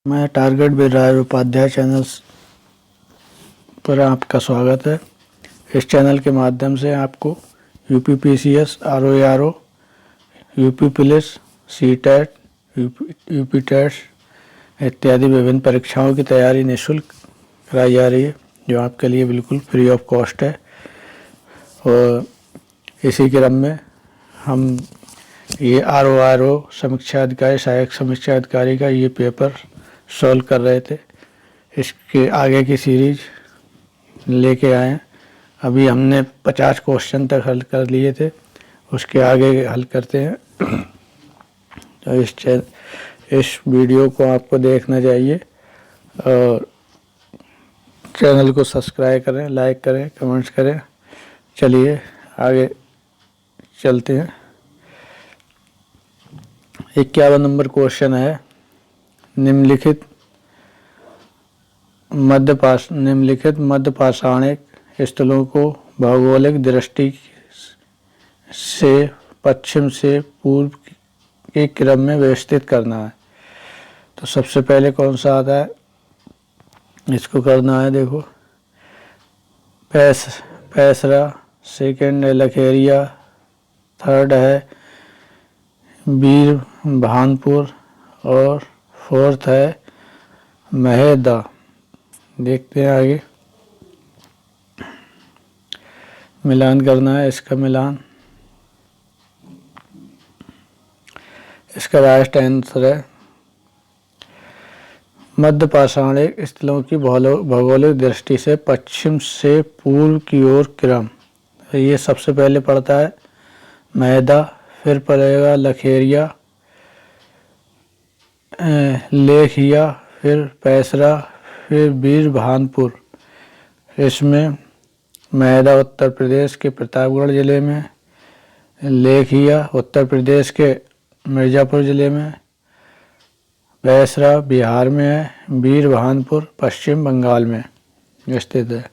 मैं टारगेट बिरार उपाध्याय चैनल पर आपका स्वागत है। इस चैनल के माध्यम से आपको UPPCS, RO ARO, UP police, CTET, UP test इत्यादि विभिन्न परीक्षाओं की तैयारी निःशुल्क कराई जा रही है, जो आपके लिए बिल्कुल फ्री ऑफ कॉस्ट है। और इसी क्रम में हम ये आरओआरओ समीक्षा अधिकारी, सहायक समीक्षा अधिकारी का ये पेपर सॉल्व कर रहे थे। इसके आगे की सीरीज लेके आए। अभी हमने 50 क्वेश्चन तक हल कर लिए थे, उसके आगे हल करते हैं। तो इस वीडियो को आपको देखना चाहिए और चैनल को सब्सक्राइब करें, लाइक करें, कमेंट्स करें। चलिए आगे चलते हैं। 51 नंबर क्वेश्चन है, निम्नलिखित मध्यपाषाणिक स्थलों को भौगोलिक दृष्टि से पश्चिम से पूर्व के क्रम में व्यवस्थित करना है। तो सबसे पहले कौन सा आता है, इसको करना है। देखो, पैसरा, सेकंड है लखेरिया, थर्ड है वीर भानपुर और फोर्थ है महेदा। देखते हैं आगे, मिलान करना है। इसका मिलान, इसका राइट आंसर है मध्यपाषाणिक स्थलों की भौगोलिक दृष्टि से पश्चिम से पूर्व की ओर क्रम। ये सबसे पहले पड़ता है महेदा, फिर पड़ेगा लखेरिया, लेखिया, फिर पैसरा, फिर वीर भानपुर। इसमें महेदा उत्तर प्रदेश के प्रतापगढ़ जिले में, लेखिया उत्तर प्रदेश के मिर्ज़ापुर जिले में, पैसरा बिहार में है, वीर भानपुर पश्चिम बंगाल में स्थित है।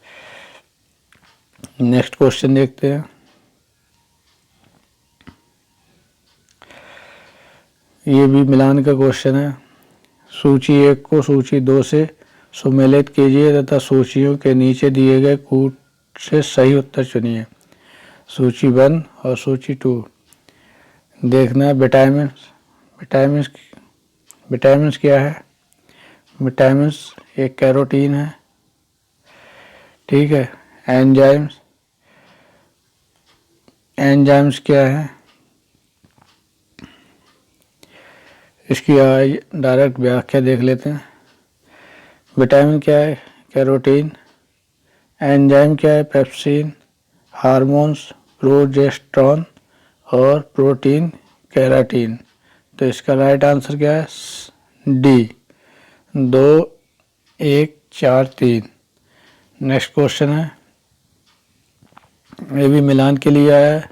नेक्स्ट क्वेश्चन देखते हैं। ये भी मिलान का क्वेश्चन है। सूची 1 को सूची 2 से सुमेलित कीजिए तथा सूचियों के नीचे दिए गए कूट से सही उत्तर चुनिए। सूची 1 और सूची 2 देखना है। विटामिन्स क्या है? विटामिन्स एक कैरोटीन है, ठीक है। एंजाइम्स क्या है? इसकी डायरेक्ट व्याख्या देख लेते हैं। विटामिन क्या है? कैरोटीन। एंजाइम क्या है? पेप्सिन। हार्मोन्स प्रोजेस्टेरॉन और प्रोटीन केराटिन। तो इसका राइट आंसर क्या है? डी, 2, 1, 4, 3। नेक्स्ट क्वेश्चन है, ये भी मिलान के लिए आया है।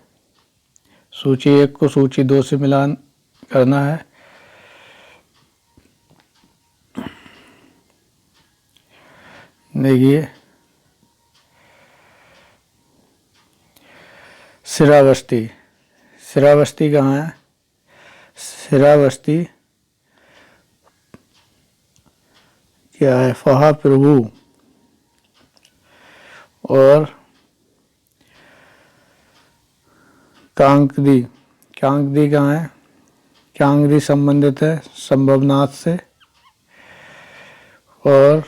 सूची 1 को सूची 2 से मिलान करना है। देखिए, श्रावस्ती कहाँ है? श्रावस्ती क्या है? फहा प्रभु। और कांकदी कहाँ है? कांकदी संबंधित है संभवनाथ से। और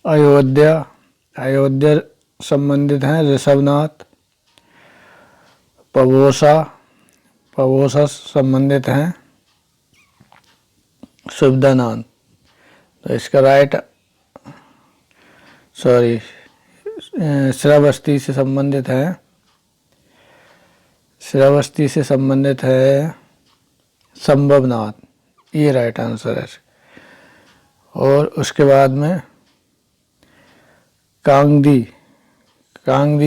अयोध्या संबंधित हैं ऋषभनाथ। पवोसा संबंधित हैं सुविधानाथ। तो इसका श्रावस्ती से संबंधित है संभवनाथ, ये राइट आंसर है। और उसके बाद में कांगदी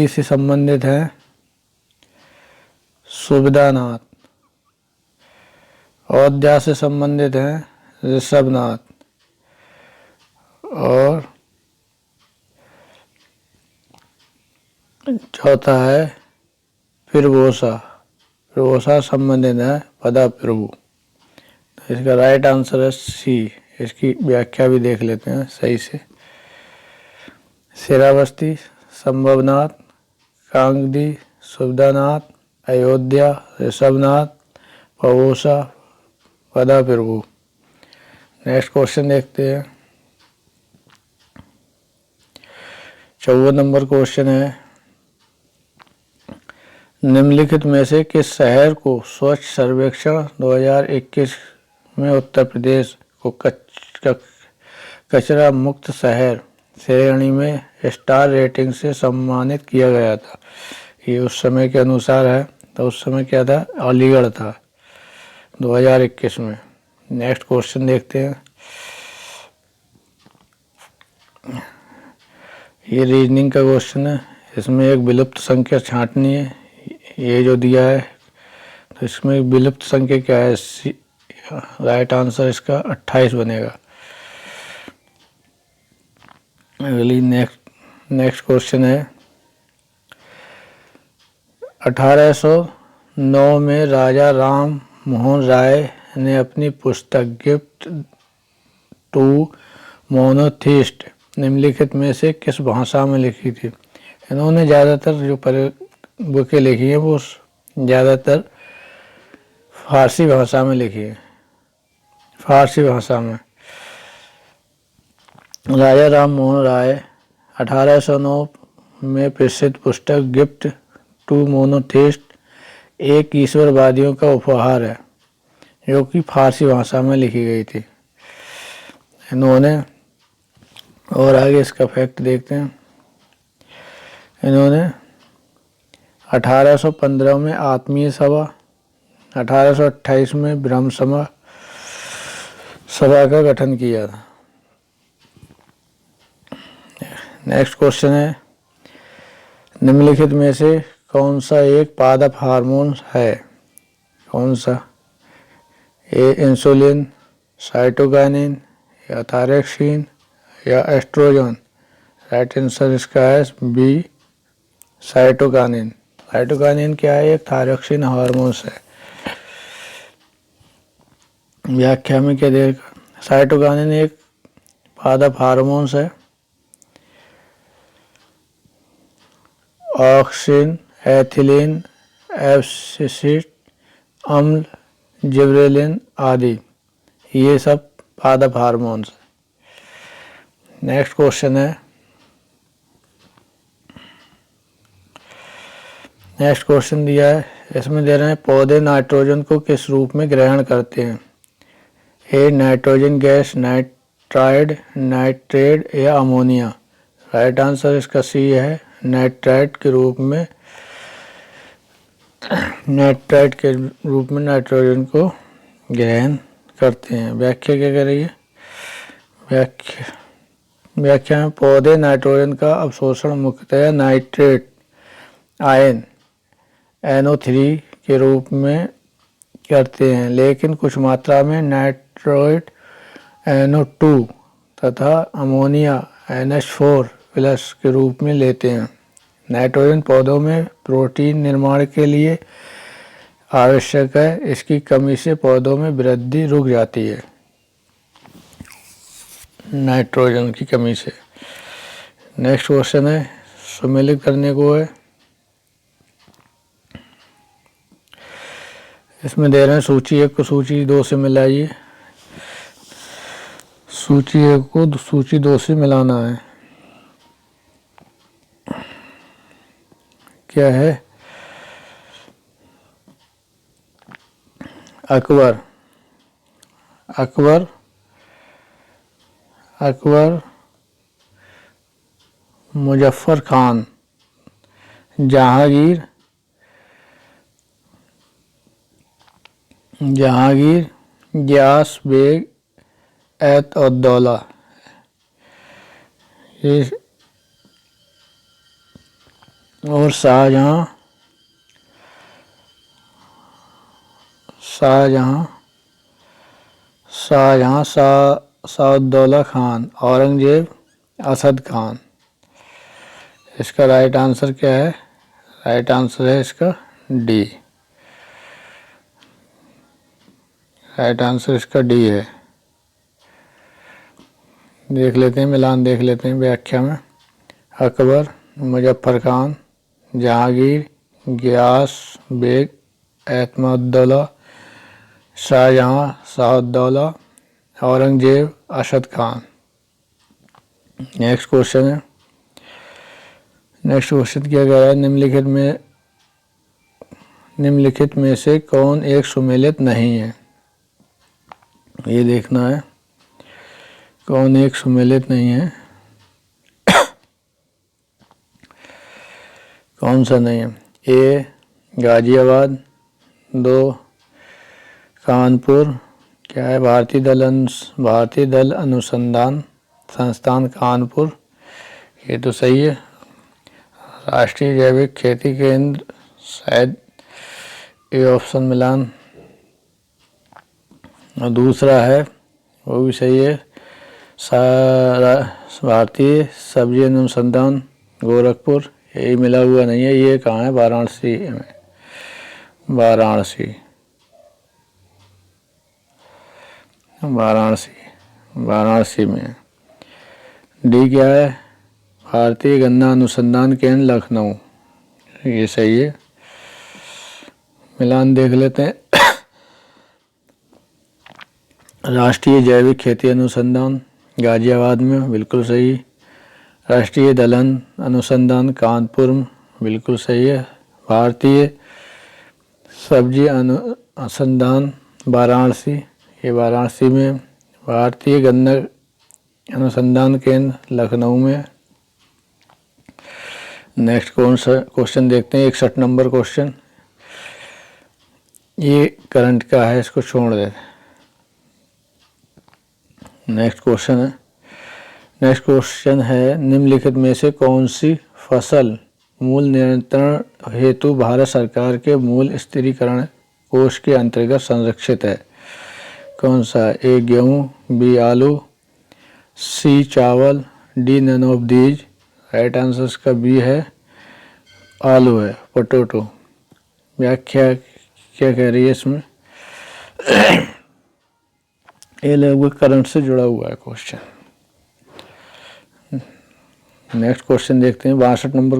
से संबंधित है सुविधानाथ। अयोध्या से संबंधित है ऋषभनाथ। और चौथा है प्रभोसा संबंधित है पदा प्रभु। तो इसका राइट आंसर है सी, इसकी व्याख्या भी देख लेते हैं सही से। श्रावस्ती, संभवनाथ, कांगदी, सुविधानाथ, अयोध्या, ऋषभनाथ, पवोसा, पदा प्रभु। नेक्स्ट क्वेश्चन देखते हैं। 54 नंबर क्वेश्चन है, निम्नलिखित में से किस शहर को स्वच्छ सर्वेक्षण 2021 में उत्तर प्रदेश को कचरा मुक्त शहर श्रेणी में स्टार रेटिंग से सम्मानित किया गया था? ये उस समय के अनुसार है, तो उस समय क्या था? अलीगढ़ था 2021 में। नेक्स्ट क्वेश्चन देखते हैं। ये रीजनिंग का क्वेश्चन है, इसमें एक विलुप्त संख्या छांटनी है। ये जो दिया है तो इसमें विलुप्त संख्या क्या है? राइट आंसर इसका 28 बनेगा। अगली नेक्स्ट क्वेश्चन है, 1809 में राजा राम मोहन राय ने अपनी पुस्तक गिफ्ट टू मोनोथिस्ट निम्नलिखित में से किस भाषा में लिखी थी? इन्होंने ज़्यादातर जो बुकें लिखी हैं वो ज़्यादातर फारसी भाषा में लिखी है। फारसी भाषा में। राजा राम मोहन राय 1809 में प्रसिद्ध पुस्तक गिफ्ट टू मोनोथिस्ट एक ईश्वरवादियों का उपहार है, जो कि फारसी भाषा में लिखी गई थी इन्होंने। और आगे इसका फैक्ट देखते हैं। इन्होंने 1815 में आत्मीय सभा, 1828 में ब्रह्म सभा का गठन किया था। नेक्स्ट क्वेश्चन है, निम्नलिखित में से कौन सा एक पादप हार्मोन है? कौन सा? ए इंसुलिन, साइटोकाइनिन या थायरॉक्सिन या एस्ट्रोजन? राइट आंसर इसका है बी, साइटोकाइनिन। साइटोकाइनिन क्या है? एक थायरॉक्सिन हार्मोन है। व्याख्या में क्या देगा? साइटोकाइनिन एक पादप हार्मोन है। ऑक्सिन, एथिलीन, एब्सिसिक अम्ल, जिबरेलिन आदि, ये सब पादप हार्मोन्स। नेक्स्ट क्वेश्चन है, नेक्स्ट क्वेश्चन दिया है, इसमें दे रहे हैं पौधे नाइट्रोजन को किस रूप में ग्रहण करते हैं? A nitrogen gas, nitride, nitrate या अमोनिया? राइट आंसर इसका सी है, नाइट्राइट के रूप में नाइट्रोजन को ग्रहण करते हैं। व्याख्या क्या कर रही है? व्याख्या में पौधे नाइट्रोजन का अवशोषण मुख्यतः नाइट्रेट आयन NO3 के रूप में करते हैं, लेकिन कुछ मात्रा में नाइट्रेट NO2 तथा अमोनिया NH4 प्लस के रूप में लेते हैं। नाइट्रोजन पौधों में प्रोटीन निर्माण के लिए आवश्यक है, इसकी कमी से पौधों में वृद्धि रुक जाती है। नाइट्रोजन की कमी से। नेक्स्ट क्वेश्चन है, सम्मिलित करने को है। इसमें दे रहे हैं सूची 1 को सूची 2 से मिलाइए। सूची 1 को सूची 2 से मिलाना है। क्या है? अकबर, अकबर, अकबर, मुजफ्फर खान, जहांगीर, जहांगीर, गियास बेग, ऐत-उद-दौला, ये और शाहजहां, शाह-उद-दौला खान, औरंगजेब, असद खान। इसका राइट आंसर क्या है? राइट आंसर है इसका डी। राइट आंसर इसका डी है। देख लेते हैं, मिलान देख लेते हैं व्याख्या में। अकबर, मुजफ्फर खान, जहांगीर, गियास बेग, एतमादुद्दौला, शाहजहां, शाहउद्दौला, औरंगजेब, अरशद खान। नेक्स्ट क्वेश्चन है, नेक्स्ट क्वेश्चन क्या कह रहा है, निम्नलिखित में से कौन एक सुमेलित नहीं है। ये देखना है कौन एक सुमेलित नहीं है, कौन सा नहीं है। ए गाजियाबाद, 2 कानपुर, क्या है, भारतीय दल अनुसंधान संस्थान कानपुर, ये तो सही है। राष्ट्रीय जैविक खेती केंद्र, शायद ये ऑप्शन मिलान। और दूसरा है वो भी सही है, भारतीय सब्जी अनुसंधान गोरखपुर, यही मिला हुआ नहीं है। ये कहाँ है, वाराणसी में, वाराणसी में। डी क्या है, भारतीय गन्ना अनुसंधान केंद्र लखनऊ, ये सही है। मिलान देख लेते हैं। राष्ट्रीय जैविक खेती अनुसंधान गाजियाबाद में, बिल्कुल सही। राष्ट्रीय दलहन अनुसंधान कानपुर में, बिल्कुल सही है। भारतीय सब्जी अनुसंधान वाराणसी, ये वाराणसी में। भारतीय गन्ना अनुसंधान केंद्र लखनऊ में। नेक्स्ट क्वेश्चन देखते हैं, 61 नंबर क्वेश्चन। ये करंट का है, इसको छोड़ देते हैं। नेक्स्ट क्वेश्चन है, निम्नलिखित में से कौन सी फसल मूल नियंत्रण हेतु भारत सरकार के मूल स्थिरीकरण कोष के अंतर्गत संरक्षित है। कौन सा, ए गेहूँ, बी आलू, सी चावल, D none of these. Right answer इसका बी है, आलू है, पोटैटो। व्याख्या क्या कह रही है इसमें, ये लगभग करंट से जुड़ा हुआ है क्वेश्चन। नेक्स्ट क्वेश्चन देखते हैं, 62 नंबर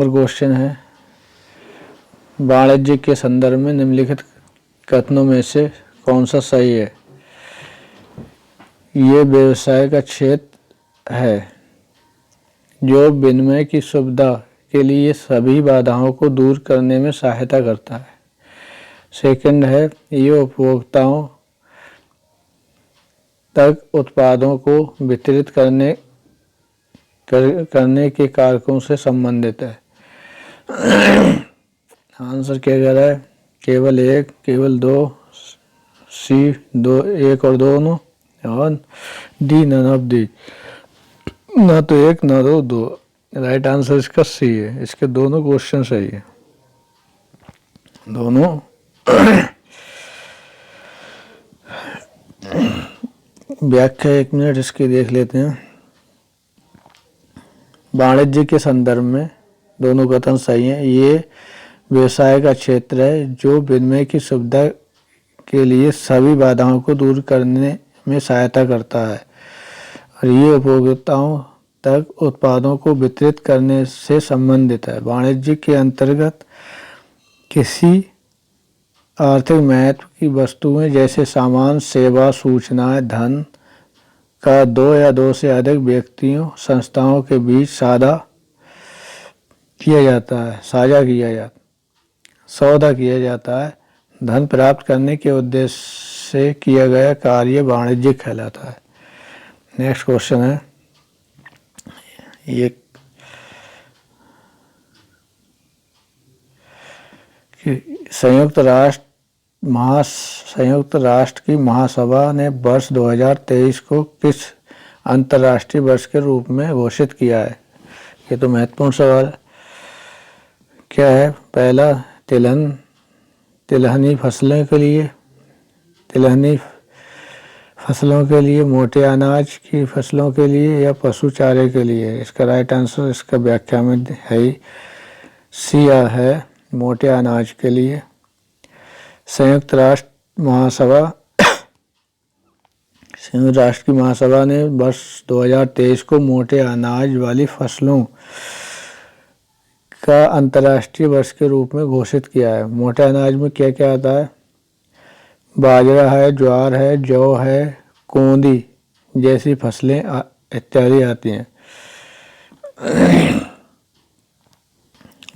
क्वेश्चन है, वाणिज्य के संदर्भ में निम्नलिखित कथनों में से कौन सा सही है। ये व्यवसाय का क्षेत्र है जो विनिमय की सुविधा के लिए सभी बाधाओं को दूर करने में सहायता करता है। सेकंड है, ये उपभोक्ताओं तक उत्पादों को वितरित करने के कारकों से संबंधित है। आंसर क्या कह रहा है, केवल एक, केवल दो, सी दो, एक और दोनों, और डी नन ऑफ दी, ना तो एक ना दो। राइट आंसर इसका सी है, इसके दोनों क्वेश्चन सही है, दोनों। व्याख्या 1 मिनट इसकी देख लेते हैं। वाणिज्य के संदर्भ में दोनों कथन सही हैं। ये व्यवसाय का क्षेत्र है जो विनिमय की सुविधा के लिए सभी बाधाओं को दूर करने में सहायता करता है, और ये उपभोक्ताओं तक उत्पादों को वितरित करने से संबंधित है। वाणिज्य के अंतर्गत किसी आर्थिक महत्व की वस्तुएं जैसे सामान, सेवा, सूचनाएं, धन का दो या दो से अधिक व्यक्तियों, संस्थाओं के बीच सौदा किया जाता है। धन प्राप्त करने के उद्देश्य से किया गया कार्य वाणिज्य कहलाता है। नेक्स्ट क्वेश्चन है, ये संयुक्त राष्ट्र की महासभा ने वर्ष 2023 को किस अंतर्राष्ट्रीय वर्ष के रूप में घोषित किया है। ये तो महत्वपूर्ण सवाल है। क्या है, पहला तिलहनी फसलों के लिए, मोटे अनाज की फसलों के लिए, या पशु चारे के लिए। इसका राइट आंसर इसका व्याख्या में है सी है, मोटे अनाज के लिए। संयुक्त राष्ट्र महासभा संयुक्त राष्ट्र की महासभा ने वर्ष 2023 को मोटे अनाज वाली फसलों का अंतर्राष्ट्रीय वर्ष के रूप में घोषित किया है। मोटे अनाज में क्या क्या आता है? बाजरा है, ज्वार है, जौ है, कोंदी जैसी फसलें इत्यादि आती हैं।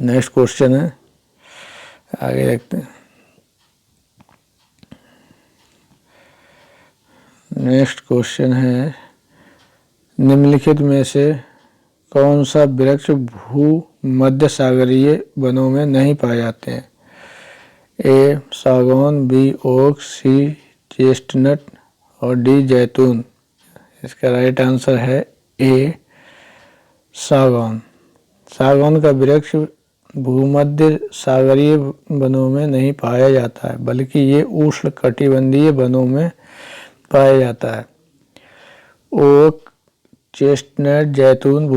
नेक्स्ट क्वेश्चन है, आगे देखते हैं। नेक्स्ट क्वेश्चन है, निम्नलिखित में से कौन सा वृक्ष भूमध्य सागरीय वनों में नहीं पाए जाते हैं? ए सागौन, बी ओक, सी चेस्टनट और डी जैतून। इसका राइट आंसर है ए सागौन। सागौन का वृक्ष भूमध्य सागरीय वनों में नहीं पाया जाता है, बल्कि ये उष्ण कटिबंधीय वनों में पाया जाता है। ओक, चेस्टनट, जैतून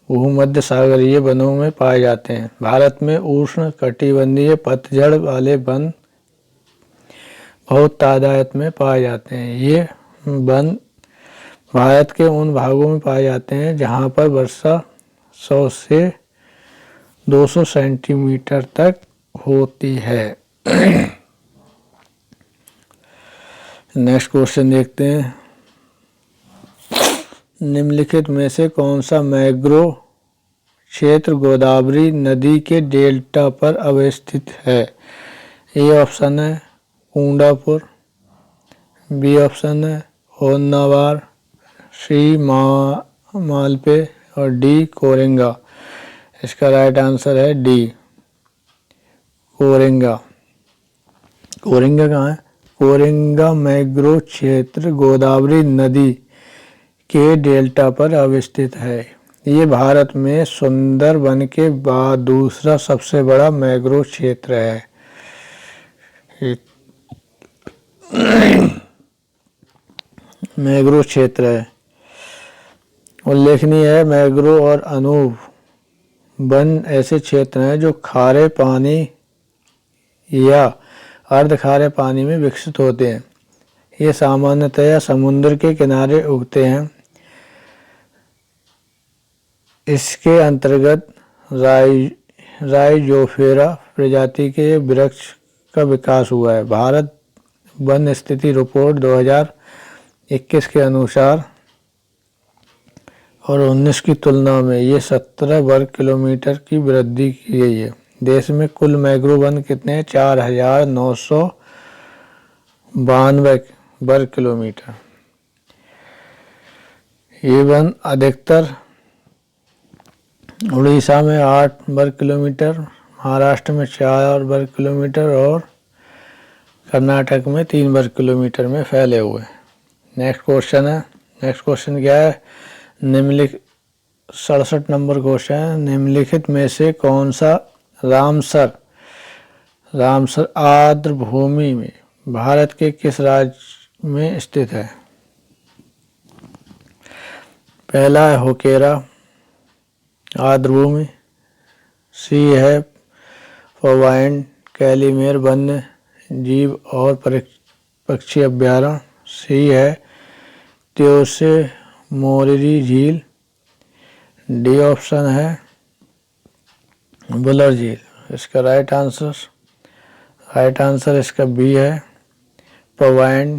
भूमध्य सागरीय वनों में पाए जाते हैं। भारत में उष्ण कटिबंधीय पतझड़ वाले वन बहुत तादाद में पाए जाते हैं। ये वन भारत के उन भागों में पाए जाते हैं जहां पर वर्षा 100 से 200 सेंटीमीटर तक होती है। नेक्स्ट क्वेश्चन देखते हैं, निम्नलिखित में से कौन सा मैंग्रोव क्षेत्र गोदावरी नदी के डेल्टा पर अवस्थित है? ए ऑप्शन है कुंडापुर, बी ऑप्शन है होन्नावर, सी मालपे और डी कोरेंगा। इसका राइट आंसर है डी कोरेंगा। कोरेंगा कहाँ है? कोरेंगा मैंग्रोव क्षेत्र गोदावरी नदी के डेल्टा पर अवस्थित है। ये भारत में सुंदरबन के बाद दूसरा सबसे बड़ा मैंग्रोव क्षेत्र है। मैंग्रोव क्षेत्र है। उल्लेखनीय है, मैंग्रोव और अनूब वन ऐसे क्षेत्र हैं जो खारे पानी या अर्ध खारे पानी में विकसित होते हैं। ये सामान्यतया समुद्र के किनारे उगते हैं। इसके अंतर्गत राइजोफेरा प्रजाति के वृक्ष का विकास हुआ है। भारत वन स्थिति रिपोर्ट 2021 के अनुसार और 19 की तुलना में ये 17 वर्ग किलोमीटर की वृद्धि की गई है। देश में कुल मैंग्रोव वन कितने हैं? 4,992 वर्ग किलोमीटर। ये वन अधिकतर उड़ीसा में 8 वर्ग किलोमीटर, महाराष्ट्र में 4 वर्ग किलोमीटर और कर्नाटक में 3 वर्ग किलोमीटर में फैले हुए हैं। नेक्स्ट क्वेश्चन है, नेक्स्ट क्वेश्चन क्या है? 67 नंबर क्वेश्चन है, निम्नलिखित में से कौन सा रामसर आर्द्र भूमि में भारत के किस राज्य में स्थित है? पहला है होकेरा आर्द्र भूमि, सी है पवाइन कैलीमेर वन्य जीव और पक्षी अभ्यारण्य, सी है त्योसे मोरिरी झील, डी ऑप्शन है बुलर झील। इसका राइट आंसर इसका बी है पवाइन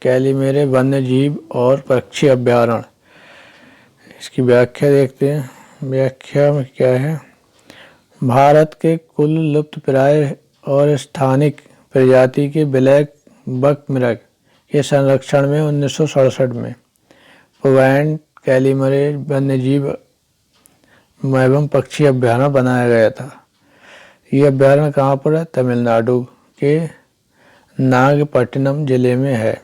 कैलीमेरे वन्य जीव और पक्षी अभ्यारण्य। इसकी व्याख्या देखते हैं। व्याख्या में क्या है? भारत के कुल लुप्तप्राय और स्थानिक प्रजाति के ब्लैक बक मृग के संरक्षण में 1967 में पवाइन कैलीमरे वन्यजीव एवं पक्षी अभ्यारण्य बनाया गया था। ये अभ्यारण्य कहाँ पर है? तमिलनाडु के नागपट्टिनम जिले में है।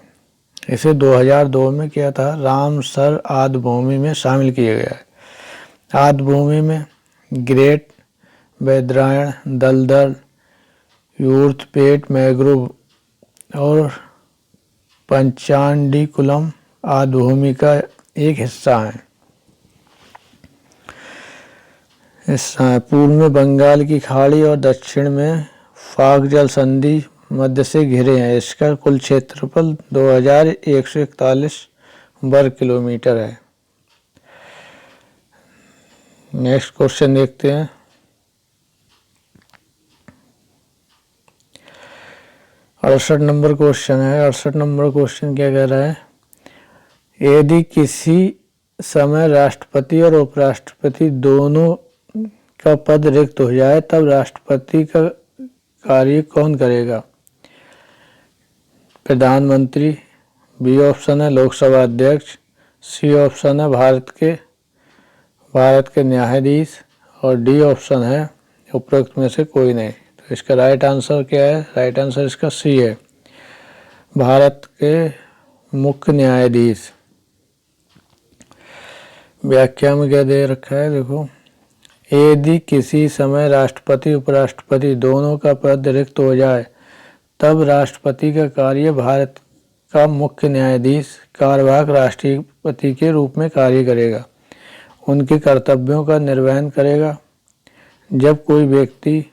इसे 2002 में किया था रामसर आर्द्र भूमि में शामिल किया गया है। आर्द्र भूमि में ग्रेट बैद्रायण, दलदल, यूर्थपेट मैंग्रोव और पंचांडीकुलम आर्द्र भूमि का एक हिस्सा है। पूर्व में बंगाल की खाड़ी और दक्षिण में फाक जल संधि मध्य से घिरे हैं। इसका कुल क्षेत्रफल 2141 वर्ग किलोमीटर है। नेक्स्ट क्वेश्चन देखते हैं। अड़सठ नंबर क्वेश्चन है। 68 नंबर क्वेश्चन क्या कह रहा है? यदि किसी समय राष्ट्रपति और उपराष्ट्रपति दोनों का पद रिक्त हो जाए तब राष्ट्रपति का कार्य कौन करेगा? प्रधानमंत्री, बी ऑप्शन है लोकसभा अध्यक्ष, सी ऑप्शन है भारत के न्यायाधीश और डी ऑप्शन है उपरोक्त में से कोई नहीं। तो इसका राइट आंसर क्या है? राइट आंसर इसका सी है, भारत के मुख्य न्यायाधीश। व्याख्या में क्या दे रखा है देखो, यदि किसी समय राष्ट्रपति उपराष्ट्रपति दोनों का पद रिक्त हो जाए तब राष्ट्रपति का कार्य भारत का मुख्य न्यायाधीश कार्यवाहक राष्ट्रपति के रूप में कार्य करेगा, उनके कर्तव्यों का निर्वहन करेगा। जब कोई व्यक्ति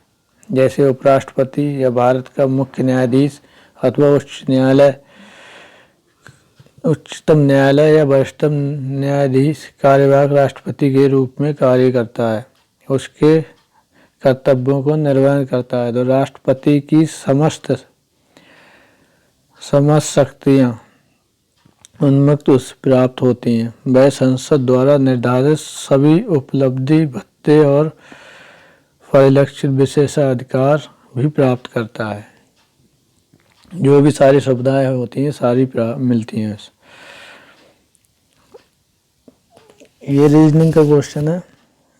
जैसे उपराष्ट्रपति या भारत का मुख्य न्यायाधीश अथवा उच्चतम न्यायालय या वरिष्ठतम न्यायाधीश कार्यवाहक राष्ट्रपति के रूप में कार्य करता है, उसके कर्तव्यों को निर्वहन करता है, तो राष्ट्रपति की समस्त शक्तियाँ उन्मुक्त उससे प्राप्त होती हैं। वह संसद द्वारा निर्धारित सभी उपलब्धि, भत्ते और परिलक्षित विशेषाधिकार भी प्राप्त करता है। जो भी सारी सुविधाएं होती हैं सारी मिलती हैं। ये रीजनिंग का क्वेश्चन है।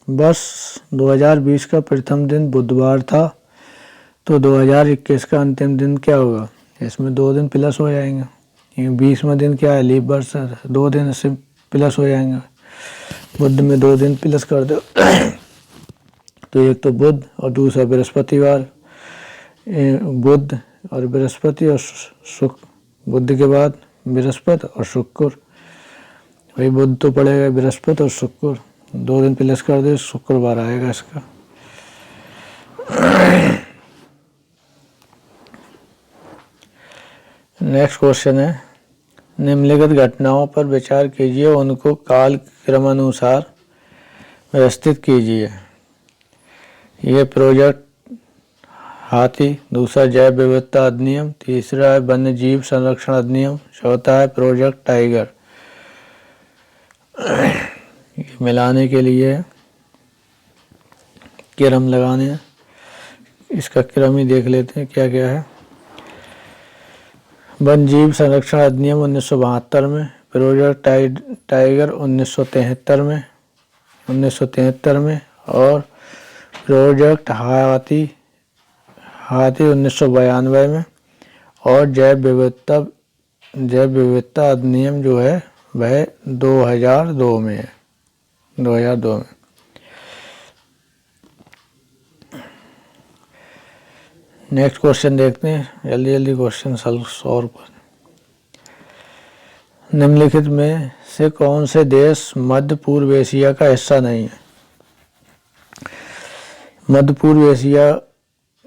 वर्ष 2020 का प्रथम दिन बुधवार था, तो 2021 का अंतिम दिन क्या होगा? इसमें 2 दिन प्लस हो जाएंगे। 20वां दिन क्या है? लीप वर्ष, 2 दिन से प्लस हो जाएंगे। बुध में 2 दिन प्लस कर दो तो एक तो बुध और दूसरा बृहस्पतिवार। बुध और बृहस्पति और शुक्र, बुध के बाद बृहस्पति और शुक्र, वही बुध तो पड़ेगा, बृहस्पति और शुक्र 2 दिन प्लस कर दे, शुक्रवार आएगा इसका। नेक्स्ट क्वेश्चन है, निम्नलिखित घटनाओं पर विचार कीजिए, उनको काल क्रमानुसार व्यवस्थित कीजिए। ये प्रोजेक्ट हाथी, दूसरा जैव विविधता अधिनियम, तीसरा है वन्य जीव संरक्षण अधिनियम, चौथा है प्रोजेक्ट टाइगर। मिलाने के लिए क्रम लगाने हैं, इसका क्रम ही देख लेते हैं क्या क्या है। वन्य जीव संरक्षण अधिनियम 1972 में, प्रोजेक्ट टाइगर 1973 में और प्रोजेक्ट हाथी 1992 में और जैव विविधता अधिनियम जो है वह 2002 में है। 2002 में। नेक्स्ट क्वेश्चन देखते हैं, जल्दी जल्दी क्वेश्चन सॉल्व कर। निम्नलिखित में से कौन से देश मध्य पूर्व एशिया का हिस्सा नहीं है? मध्य पूर्व एशिया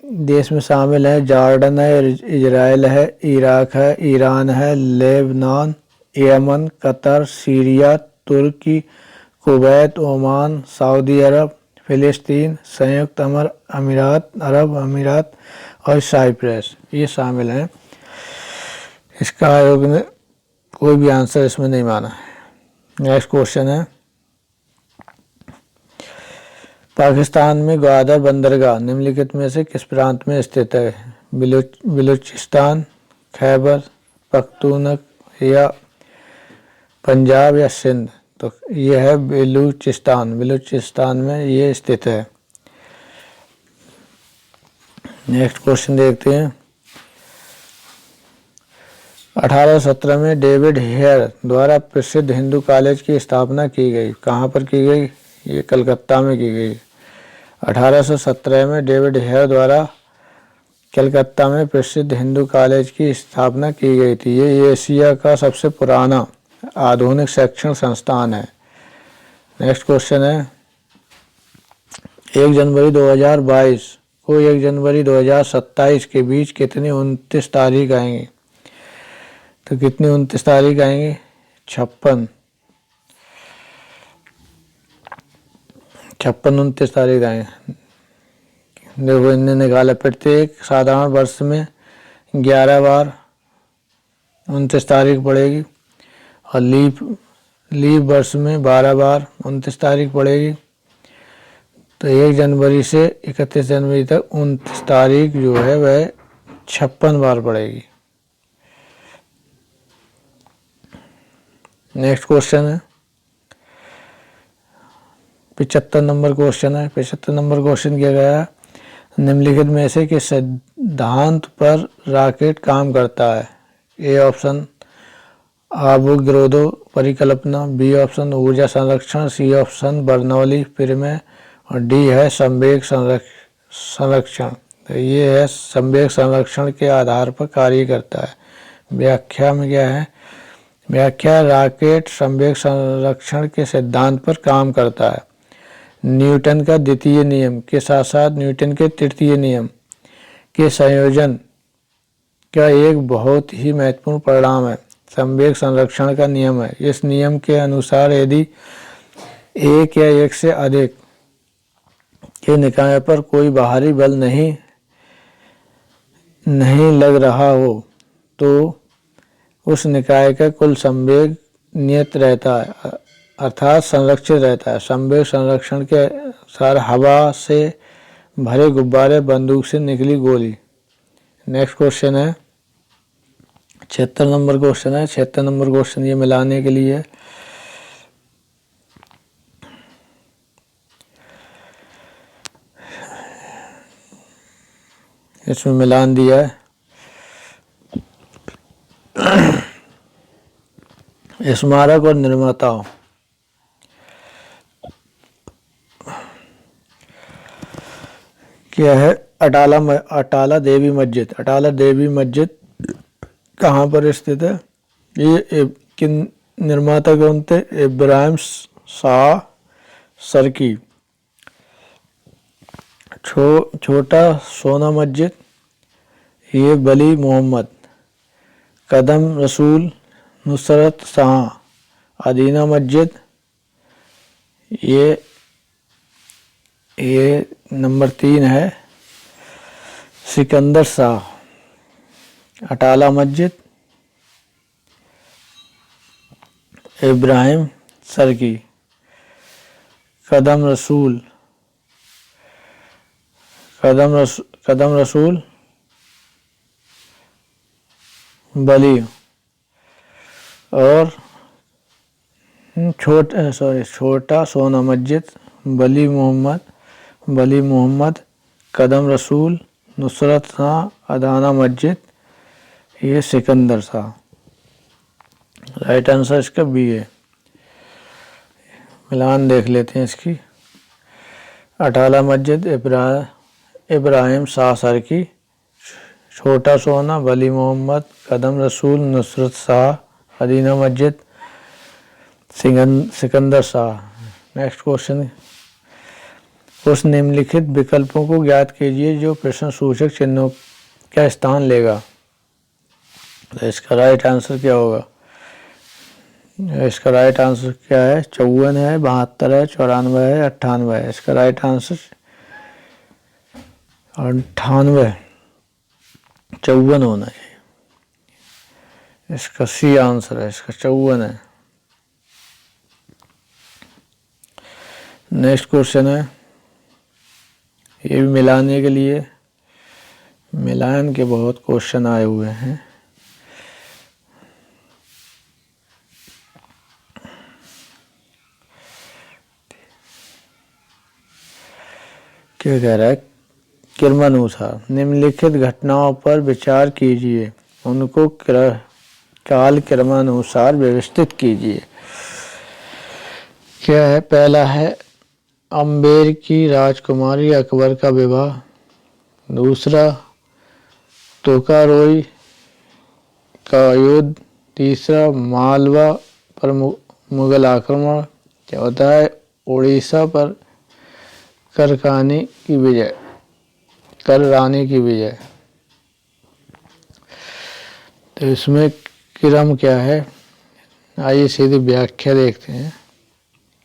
देश में शामिल है जॉर्डन है, इजराइल है, इराक है, ईरान है, लेबनान, यमन, कतर, सीरिया, तुर्की, कुवैत, ओमान, सऊदी अरब, फिलिस्तीन, संयुक्त अरब अमीरात और साइप्रस, ये शामिल हैं। इसका आयोग ने कोई भी आंसर इसमें नहीं माना है। नेक्स्ट क्वेश्चन है, पाकिस्तान में ग्वादर बंदरगाह निम्नलिखित में से किस प्रांत में स्थित है? बलूचिस्तान, खैबर पख्तूनख्वा या पंजाब या सिंध? तो ये है बलूचिस्तान में ये स्थित है। नेक्स्ट क्वेश्चन देखते हैं, 1817 में डेविड हेयर द्वारा प्रसिद्ध हिंदू कॉलेज की स्थापना की गई। कहाँ पर की गई? ये कलकत्ता में की गई। 1817 में डेविड हेयर द्वारा कलकत्ता में प्रसिद्ध हिंदू कॉलेज की स्थापना की गई थी। ये एशिया का सबसे पुराना आधुनिक शैक्षणिक संस्थान है। नेक्स्ट क्वेश्चन है, 1 जनवरी 2022 को 1 जनवरी 2027 के बीच कितनी 29 तारीख आएंगी? तो कितनी 29 तारीख आएंगी? 56 29 तारीख आएंगे। देखो इनने निकाला, प्रत्येक साधारण वर्ष में 11 बार 29 तारीख पड़ेगी और लीप वर्ष में 12 बार 29 तारीख पड़ेगी। तो 1 जनवरी से 31 जनवरी तक 29 तारीख जो है वह 56 बार पड़ेगी। नेक्स्ट क्वेश्चन है 75 नंबर क्वेश्चन है। 75 नंबर क्वेश्चन किया गया है, निम्नलिखित में से किस सिद्धांत पर रॉकेट काम करता है? ए ऑप्शन अवोगाद्रो परिकल्पना, बी ऑप्शन ऊर्जा संरक्षण, सी ऑप्शन बर्नौली प्रमेय और डी है संवेग संरक्षण। तो ये है संवेग संरक्षण के आधार पर कार्य करता है। व्याख्या में क्या है? व्याख्या, रॉकेट संवेग संरक्षण के सिद्धांत पर काम करता है। न्यूटन का द्वितीय नियम के साथ साथ न्यूटन के तृतीय नियम के संयोजन का एक बहुत ही महत्वपूर्ण परिणाम है संवेग संरक्षण का नियम है। इस नियम के अनुसार यदि एक या एक से अधिक के निकाय पर कोई बाहरी बल नहीं लग रहा हो तो उस निकाय का कुल संवेग नियत रहता है, अर्थात संरक्षित रहता है। संवेग संरक्षण के अनुसार हवा से भरे गुब्बारे, बंदूक से निकली गोली। नेक्स्ट क्वेश्चन है 76 नंबर क्वेश्चन है। 76 नंबर क्वेश्चन ये मिलाने के लिए इसमें मिलान दिया है। स्मारक और निर्माताओं, क्या है? अटाला देवी मस्जिद। अटाला देवी मस्जिद कहाँ पर स्थित है? ये किन निर्माता कौन थे? इब्राहिम शाह सरकी। छोटा सोना मस्जिद, ये वली मोहम्मद। कदम रसूल नुसरत शाह। अदीना मस्जिद, ये नंबर 3 है सिकंदर शाह। अटाला मस्जिद इब्राहिम सरकी। कदम रसूल बली और छोटा सोना मस्जिद वली मोहम्मद। कदम रसूल नुसरत शाह। अदाना मस्जिद ये सिकंदर शाह। राइट आंसर इसका बी है। मिलान देख लेते हैं इसकी। अटाला मस्जिद इब्राहिम शाह सरकी। छोटा सोना वली मोहम्मद। कदम रसूल नुसरत शाह। अदीना मस्जिद सिकंदर शाह। नेक्स्ट क्वेश्चन, उस निम्नलिखित विकल्पों को ज्ञात कीजिए जो प्रश्न सूचक चिन्हों का स्थान लेगा। तो इसका राइट आंसर क्या होगा? इसका राइट आंसर क्या है? 54 है, 72 है, 94 है, 98 है। इसका राइट आंसर 98 54 होना चाहिए। इसका सी आंसर है, इसका 54 है। नेक्स्ट क्वेश्चन है, ये भी मिलाने के लिए, मिलान के बहुत क्वेश्चन आए हुए हैं। क्या कह रहा है? क्रमानुसार निम्नलिखित घटनाओं पर विचार कीजिए, उनको काल क्रमानुसार व्यवस्थित कीजिए। क्या है? पहला है अम्बेर की राजकुमारी अकबर का विवाह। दूसरा तोका रोई का युद्ध। तीसरा मालवा पर मुगल आक्रमण। चौथा है उड़ीसा पर करकानी की विजय। कररानी की विजय। तो इसमें क्रम क्या है, आइए सीधी व्याख्या देखते हैं।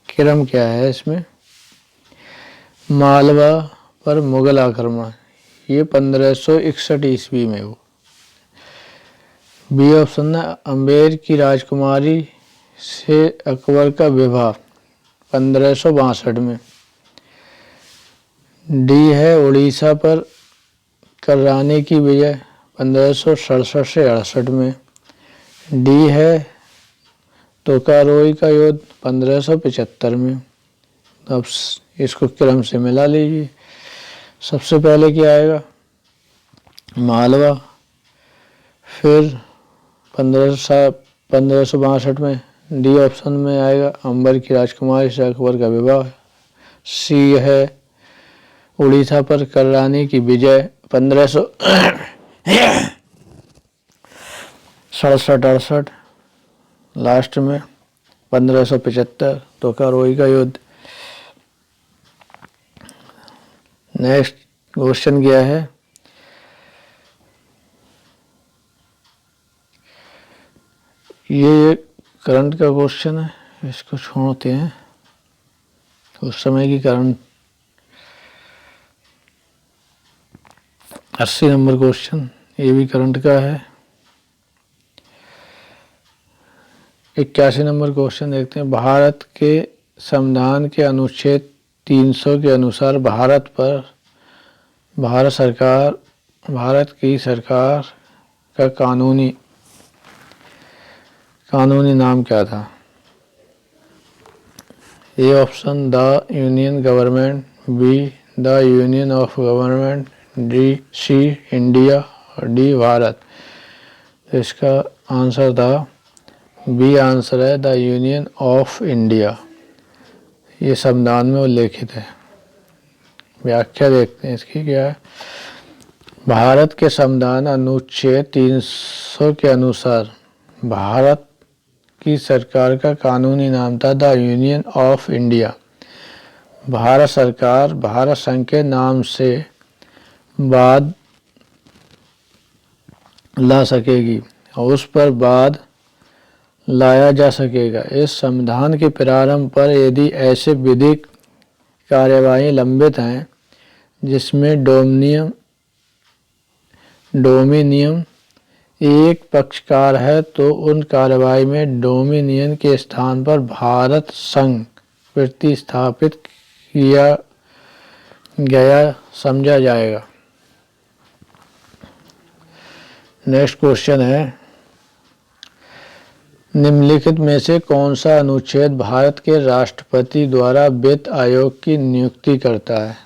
क्रम क्या है इसमें, मालवा पर मुगल आक्रमण, ये 1561 ईस्वी में हो। बी ऑप्शन है, अम्बेर की राजकुमारी से अकबर का विवाह 1562 में। डी है, उड़ीसा पर कररानी की विजय 1567 से 68 में। डी है, तोकारोई का युद्ध 1575 में। अब इसको क्रम से मिला लीजिए। सबसे पहले क्या आएगा, मालवा, फिर 1562 में। डी ऑप्शन में आएगा अंबर की राजकुमारी से अकबर का विवाह। सी है, उड़ीसा पर कररानी की विजय 1567-68। लास्ट में 1575 तोकारोई का युद्ध। नेक्स्ट क्वेश्चन क्या है, ये करंट का क्वेश्चन है, इसको छोड़ते हैं। उस समय की करंट 80 नंबर क्वेश्चन, ये भी करंट का है। 81 नंबर क्वेश्चन देखते हैं। भारत के संविधान के अनुच्छेद 300 के अनुसार भारत की सरकार का कानूनी नाम क्या था। A option, the union government. B, the union of government. D, C, India. और डी, भारत। तो इसका आंसर था बी आंसर है, द यूनियन ऑफ इंडिया। ये संविधान में उल्लेखित है। व्याख्या देखते हैं इसकी क्या है। भारत के संविधान अनुच्छेद 300 के अनुसार भारत की सरकार का कानूनी नाम था the union of India. Bharat सरकार भारत संघ के नाम से बाद ला सकेगी और उस पर बाद लाया जा सकेगा। इस संविधान के प्रारंभ पर यदि ऐसे विधिक कार्यवाही लंबित हैं जिसमें डोमिनियन एक पक्षकार है, तो उन कार्यवाही में डोमिनियन के स्थान पर भारत संघ प्रतिस्थापित किया गया समझा जाएगा। नेक्स्ट क्वेश्चन है, निम्नलिखित में से कौन सा अनुच्छेद भारत के राष्ट्रपति द्वारा वित्त आयोग की नियुक्ति करता है।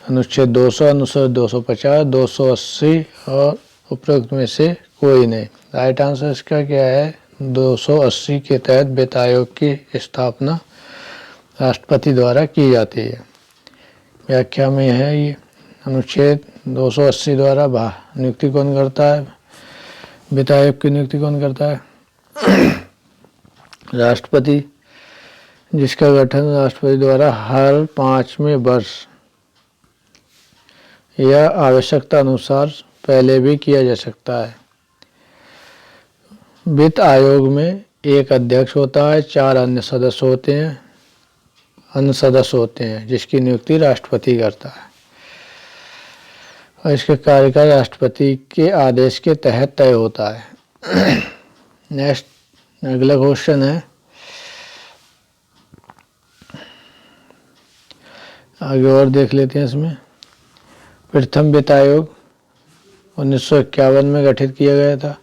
अनुच्छेद 200, अनुच्छेद 250, 280 और उपरोक्त में से कोई नहीं। राइट आंसर इसका क्या है, 280 के तहत वित्त आयोग की स्थापना राष्ट्रपति द्वारा की जाती है। व्याख्या में है, ये अनुच्छेद 280 द्वारा नियुक्ति कौन करता है, वित्त आयोग की नियुक्ति कौन करता है, राष्ट्रपति, जिसका गठन राष्ट्रपति द्वारा हर 5वें वर्ष या आवश्यकता अनुसार पहले भी किया जा सकता है। वित्त आयोग में एक अध्यक्ष होता है, 4 अन्य सदस्य होते हैं जिसकी नियुक्ति राष्ट्रपति करता है और इसका कार्यकाल राष्ट्रपति के आदेश के तहत तय होता है। नेक्स्ट अगला क्वेश्चन है, आगे और देख लेते हैं। इसमें प्रथम वित्त आयोग 1951 में गठित किया गया था।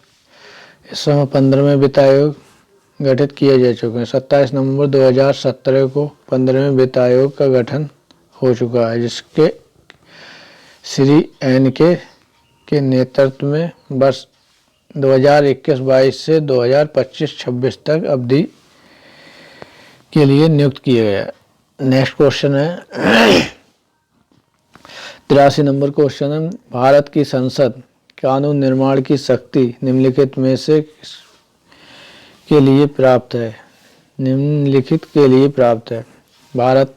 इस समय 15वें वित्त आयोग गठित किए जा चुके हैं। 27 नवंबर 2017 को 15वें वित्त आयोग का गठन हो चुका है, जिसके श्री एन के नेतृत्व में वर्ष 2021-22 से 2025-26 तक अवधि के लिए नियुक्त किया गया है। नेक्स्ट क्वेश्चन है 83 नंबर क्वेश्चन है, भारत की संसद कानून निर्माण की शक्ति निम्नलिखित में से के लिए प्राप्त है। निम्नलिखित के लिए प्राप्त है। भारत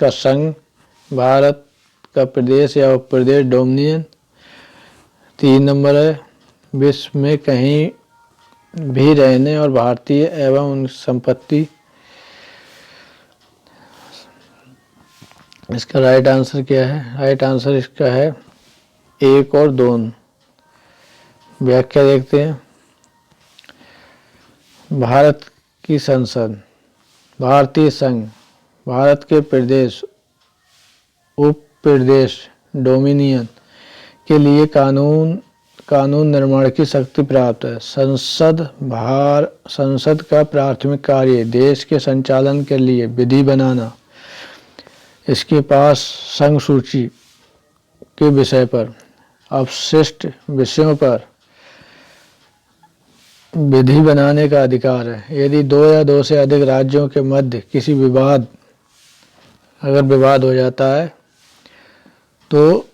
का संघ, भारत का प्रदेश या उपप्रदेश डोमिनियन। 3 नंबर है विश्व में कहीं भी रहने और भारतीय एवं उनकी संपत्ति। इसका राइट आंसर क्या है? राइट आंसर इसका है 1 और 2। व्याख्या देखते हैं। भारत की संसद, भारतीय संघ, भारत के प्रदेश, उप प्रदेश, डोमिनियन के लिए कानून निर्माण की शक्ति प्राप्त है। संसद का प्राथमिक कार्य देश के संचालन के लिए विधि बनाना। इसके पास संघ सूची के विषय पर अवशिष्ट विषयों पर विधि बनाने का अधिकार है। यदि 2 या 2 से अधिक राज्यों के मध्य किसी अगर विवाद हो जाता है तो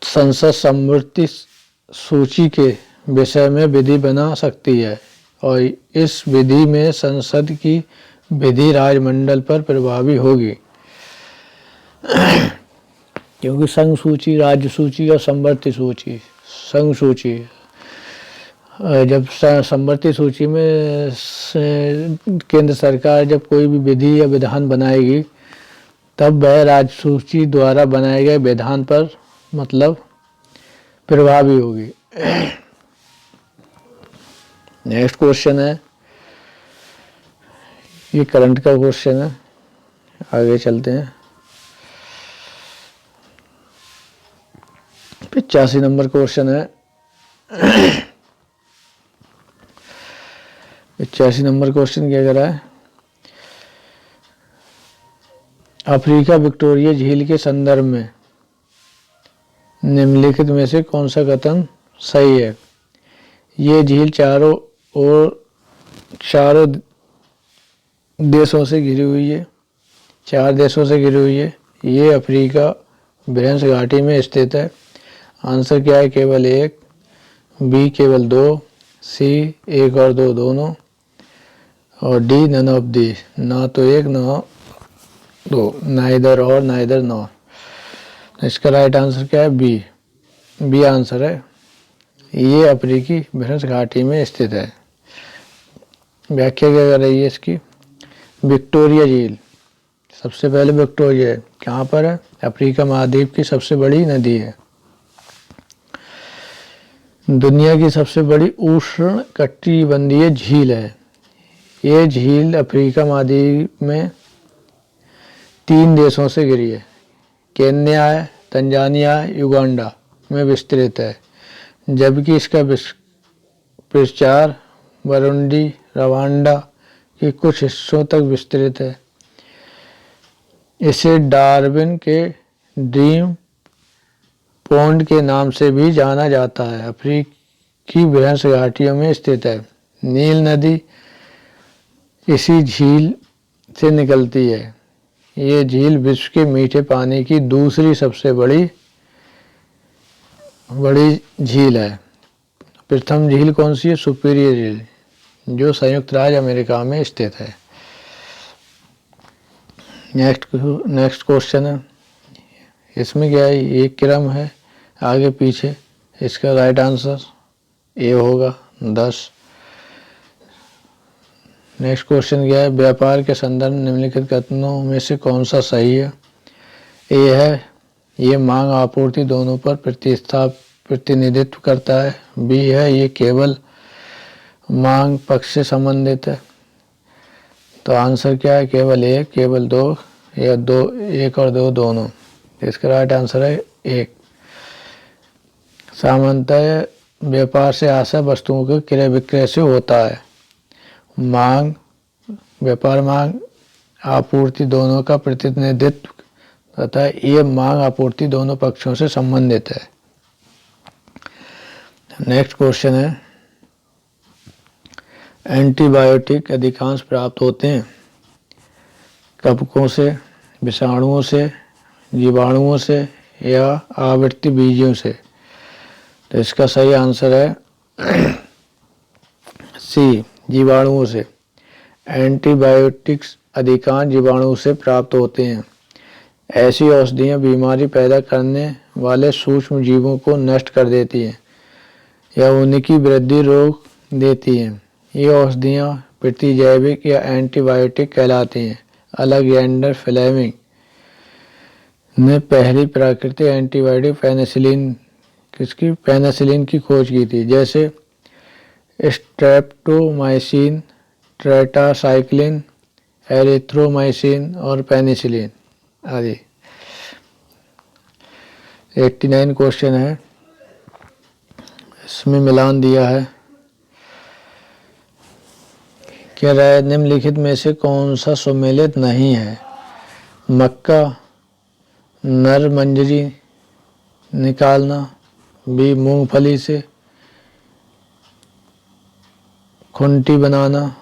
संसद समवर्ती सूची के विषय में विधि बना सकती है और इस विधि में संसद की विधि राजमंडल पर प्रभावी होगी। क्योंकि संघ सूची, राज्य सूची और समवर्ती सूची, संघ सूची, जब समवर्ती सूची में केंद्र सरकार जब कोई भी विधि या विधान बनाएगी तब वह राज्य सूची द्वारा बनाए गए विधान पर मतलब प्रभावी होगी। नेक्स्ट क्वेश्चन है, ये करंट का क्वेश्चन है, आगे चलते हैं। 85 नंबर क्वेश्चन है। 85 नंबर क्वेश्चन क्या कह रहा है? अफ्रीका विक्टोरिया झील के संदर्भ में निम्नलिखित में से कौन सा कथन सही है? ये झील चारों देशों से घिरी हुई है, 4 देशों से घिरी हुई है। ये अफ्रीका भ्रंश घाटी में स्थित है। आंसर क्या है? केवल 1, बी केवल 2, सी 1 और 2 दोनों, और डी नन ऑफ दी, ना तो 1 ना 2, नाइदर और नाइदर नॉर। इसका राइट आंसर क्या है? बी आंसर है। ये अफ्रीकी भ्रंश घाटी में स्थित है। व्याख्या क्या कर रही है इसकी? विक्टोरिया झील, सबसे पहले विक्टोरिया है, कहाँ पर है? अफ्रीका महाद्वीप की सबसे बड़ी नदी है। दुनिया की सबसे बड़ी उष्ण कटिबंधीय झील है। ये झील अफ्रीका महाद्वीप में 3 देशों से घिरी है, केन्या है, तंजानिया, युगांडा में विस्तृत है, जबकि इसका विस्तार बुरुंडी, रवांडा के कुछ हिस्सों तक विस्तृत है। इसे डार्विन के ड्रीम पौंड के नाम से भी जाना जाता है। अफ्रीकी भ्रंश घाटियों में स्थित है। नील नदी इसी झील से निकलती है। ये झील विश्व के मीठे पानी की दूसरी सबसे बड़ी झील है। प्रथम झील कौन सी है? सुपीरियर झील, जो संयुक्त राज्य अमेरिका में स्थित है। नेक्स्ट क्वेश्चन है, इसमें क्या है? ये क्रम है आगे पीछे। इसका राइट आंसर ए होगा 10। नेक्स्ट क्वेश्चन क्या है? व्यापार के संदर्भ में निम्नलिखित कथनों में से कौन सा सही है? ए है ये मांग आपूर्ति दोनों पर प्रतिनिधित्व करता है। बी है ये केवल मांग पक्ष से संबंधित है। तो आंसर क्या है? केवल 1, केवल 2 या 1 और 2 दोनों। इसका राइट आंसर है 1। सामान्यतः व्यापार से आशय वस्तुओं के क्रय विक्रय से होता है। व्यापार मांग आपूर्ति दोनों का प्रतिनिधित्व तथा ये मांग आपूर्ति दोनों पक्षों से संबंधित है। नेक्स्ट क्वेश्चन है, एंटीबायोटिक अधिकांश प्राप्त होते हैं कवकों से, विषाणुओं से, जीवाणुओं से या आवृत्ति बीजों से। तो इसका सही आंसर है सी, जीवाणुओं से। एंटीबायोटिक्स अधिकांश जीवाणुओं से प्राप्त होते हैं। ऐसी औषधियाँ बीमारी पैदा करने वाले सूक्ष्म जीवों को नष्ट कर देती हैं या उनकी वृद्धि रोक देती हैं। ये औषधियाँ प्रतिजैविक या एंटीबायोटिक कहलाती हैं। अलेक्जेंडर फ्लेमिंग ने पहली प्राकृतिक एंटीबायोटिक पेनिसिलिन की खोज की थी, जैसे स्ट्रेप्टोमाइसिन, टेट्रासाइक्लिन, एरिथ्रोमाइसिन और पेनिसिलिन आदि। 89 क्वेश्चन है, इसमें मिलान दिया है। क्या निम्नलिखित में से कौन सा सुमेलित नहीं है? मक्का, नर मंजरी निकालना, बी मूंगफली से खुंटी बनाना,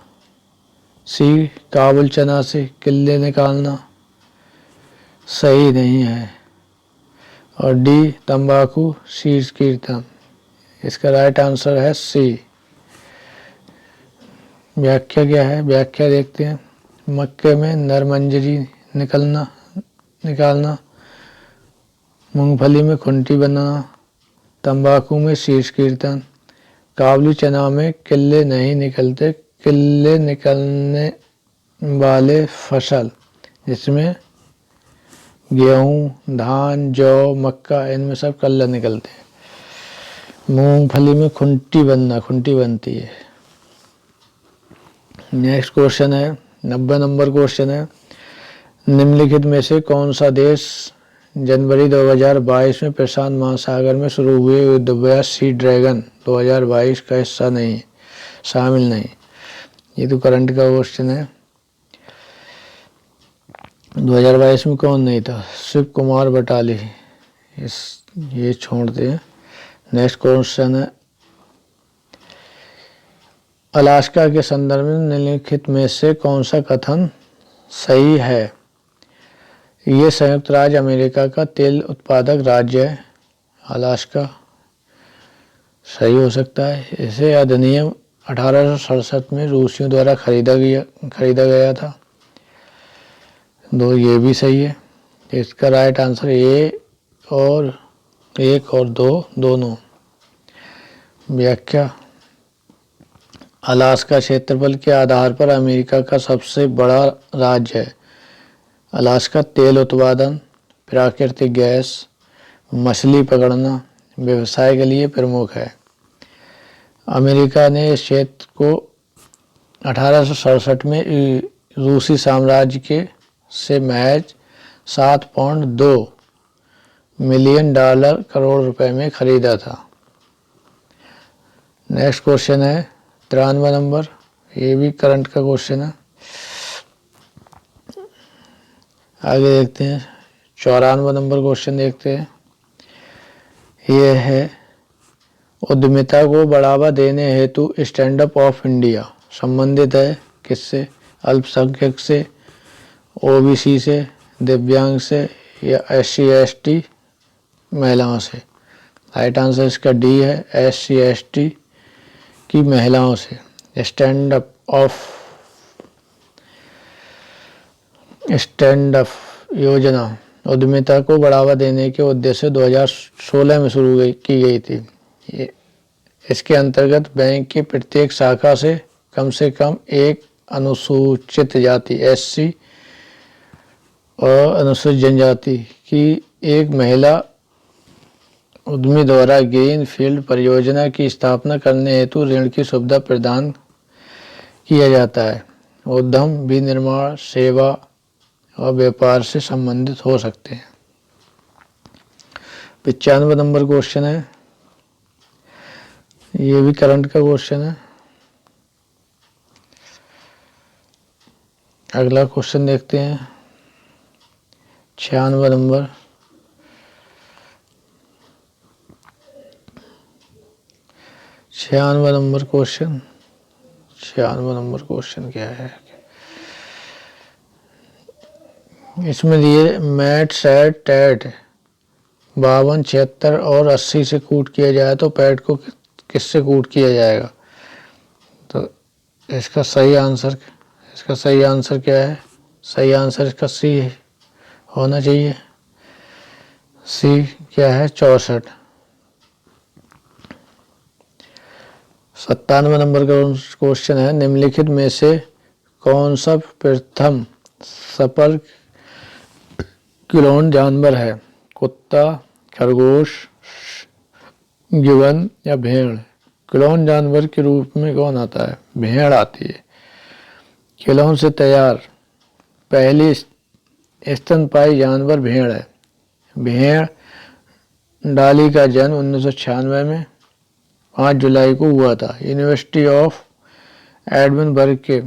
सी काबुल चना से किल्ले निकालना सही नहीं है, और डी तंबाकू शीर्ष कीर्तन। इसका राइट आंसर है सी। व्याख्या क्या है? व्याख्या देखते हैं। मक्के में नर मंजरी निकालना, मूंगफली में खुंटी बनाना, तंबाकू में शीर्ष कीर्तन, काबुली चना में किल्ले नहीं निकलते। किल्ले निकलने वाले फसल जिसमें गेहूँ, धान, जौ, मक्का, इनमें सब कल्ले निकलते हैं। मूंगफली में खुंटी बनती है। नेक्स्ट क्वेश्चन है, 90 नंबर क्वेश्चन है। निम्नलिखित में से कौन सा देश जनवरी 2022 में प्रशांत महासागर में शुरू हुए युद्धाभ्यास सी ड्रैगन 2022 का हिस्सा नहीं, शामिल नहीं? ये तो करंट का क्वेश्चन है। 2022 में कौन नहीं था? शिव कुमार बटाली। ये छोड़ते हैं। नेक्स्ट क्वेश्चन है, अलास्का के संदर्भ में निम्नलिखित में से कौन सा कथन सही है? ये संयुक्त राज्य अमेरिका का तेल उत्पादक राज्य है। अलास्का सही हो सकता है। इसे अधिनियम 1867 में रूसियों द्वारा खरीदा गया था। ये भी सही है। इसका राइट आंसर एक और दो दोनों। व्याख्या, अलास्का क्षेत्रफल के आधार पर अमेरिका का सबसे बड़ा राज्य है। अलास्का तेल उत्पादन, प्राकृतिक गैस, मछली पकड़ना, व्यवसाय के लिए प्रमुख है। अमेरिका ने इस क्षेत्र को 1867 में रूसी साम्राज्य से महज $7.2 मिलियन करोड़ रुपए में खरीदा था। नेक्स्ट क्वेश्चन है 93 नंबर। ये भी करंट का क्वेश्चन है। आगे देखते हैं 94 नंबर क्वेश्चन देखते हैं। ये है, उद्यमिता को बढ़ावा देने हेतु स्टैंड अप ऑफ इंडिया संबंधित है किससे? अल्पसंख्यक से, ओबीसी से, दिव्यांग से या SC/ST महिलाओं से? राइट आंसर इसका डी है, SC/ST की महिलाओं से। स्टैंड अप योजना उद्यमिता को बढ़ावा देने के उद्देश्य से 2016 में शुरू की गई थी। इसके अंतर्गत बैंक की प्रत्येक शाखा से कम एक अनुसूचित जाति SC और अनुसूचित जनजाति की एक महिला उद्यमी द्वारा ग्रीन फील्ड परियोजना की स्थापना करने हेतु ऋण की सुविधा प्रदान किया जाता है। उद्यम विनिर्माण, सेवा और व्यापार से संबंधित हो सकते हैं। 95 नंबर क्वेश्चन है। ये भी करंट का क्वेश्चन है। अगला क्वेश्चन देखते हैं 96 नंबर। छियानवे नंबर क्वेश्चन क्या है? इसमें दिए मैट, सेट, टैट 52, 76 और 80 से कूट किया जाए तो पैट को किससे कूट किया जाएगा? तो इसका सही आंसर क्या है? सही आंसर इसका सी होना चाहिए। सी क्या है 64। 97 नंबर का क्वेश्चन है, निम्नलिखित में से कौन सा प्रथम सफल क्लोन जानवर है? कुत्ता, खरगोश, गिवन या भेड़? क्लोन जानवर के रूप में कौन आता है? भेड़ आती है। क्लोन से तैयार पहली स्तनपायी जानवर भेड़ है। भेड़ डाली का जन्म 1996 में 5 जुलाई को हुआ था। यूनिवर्सिटी ऑफ एडमिनबर्ग के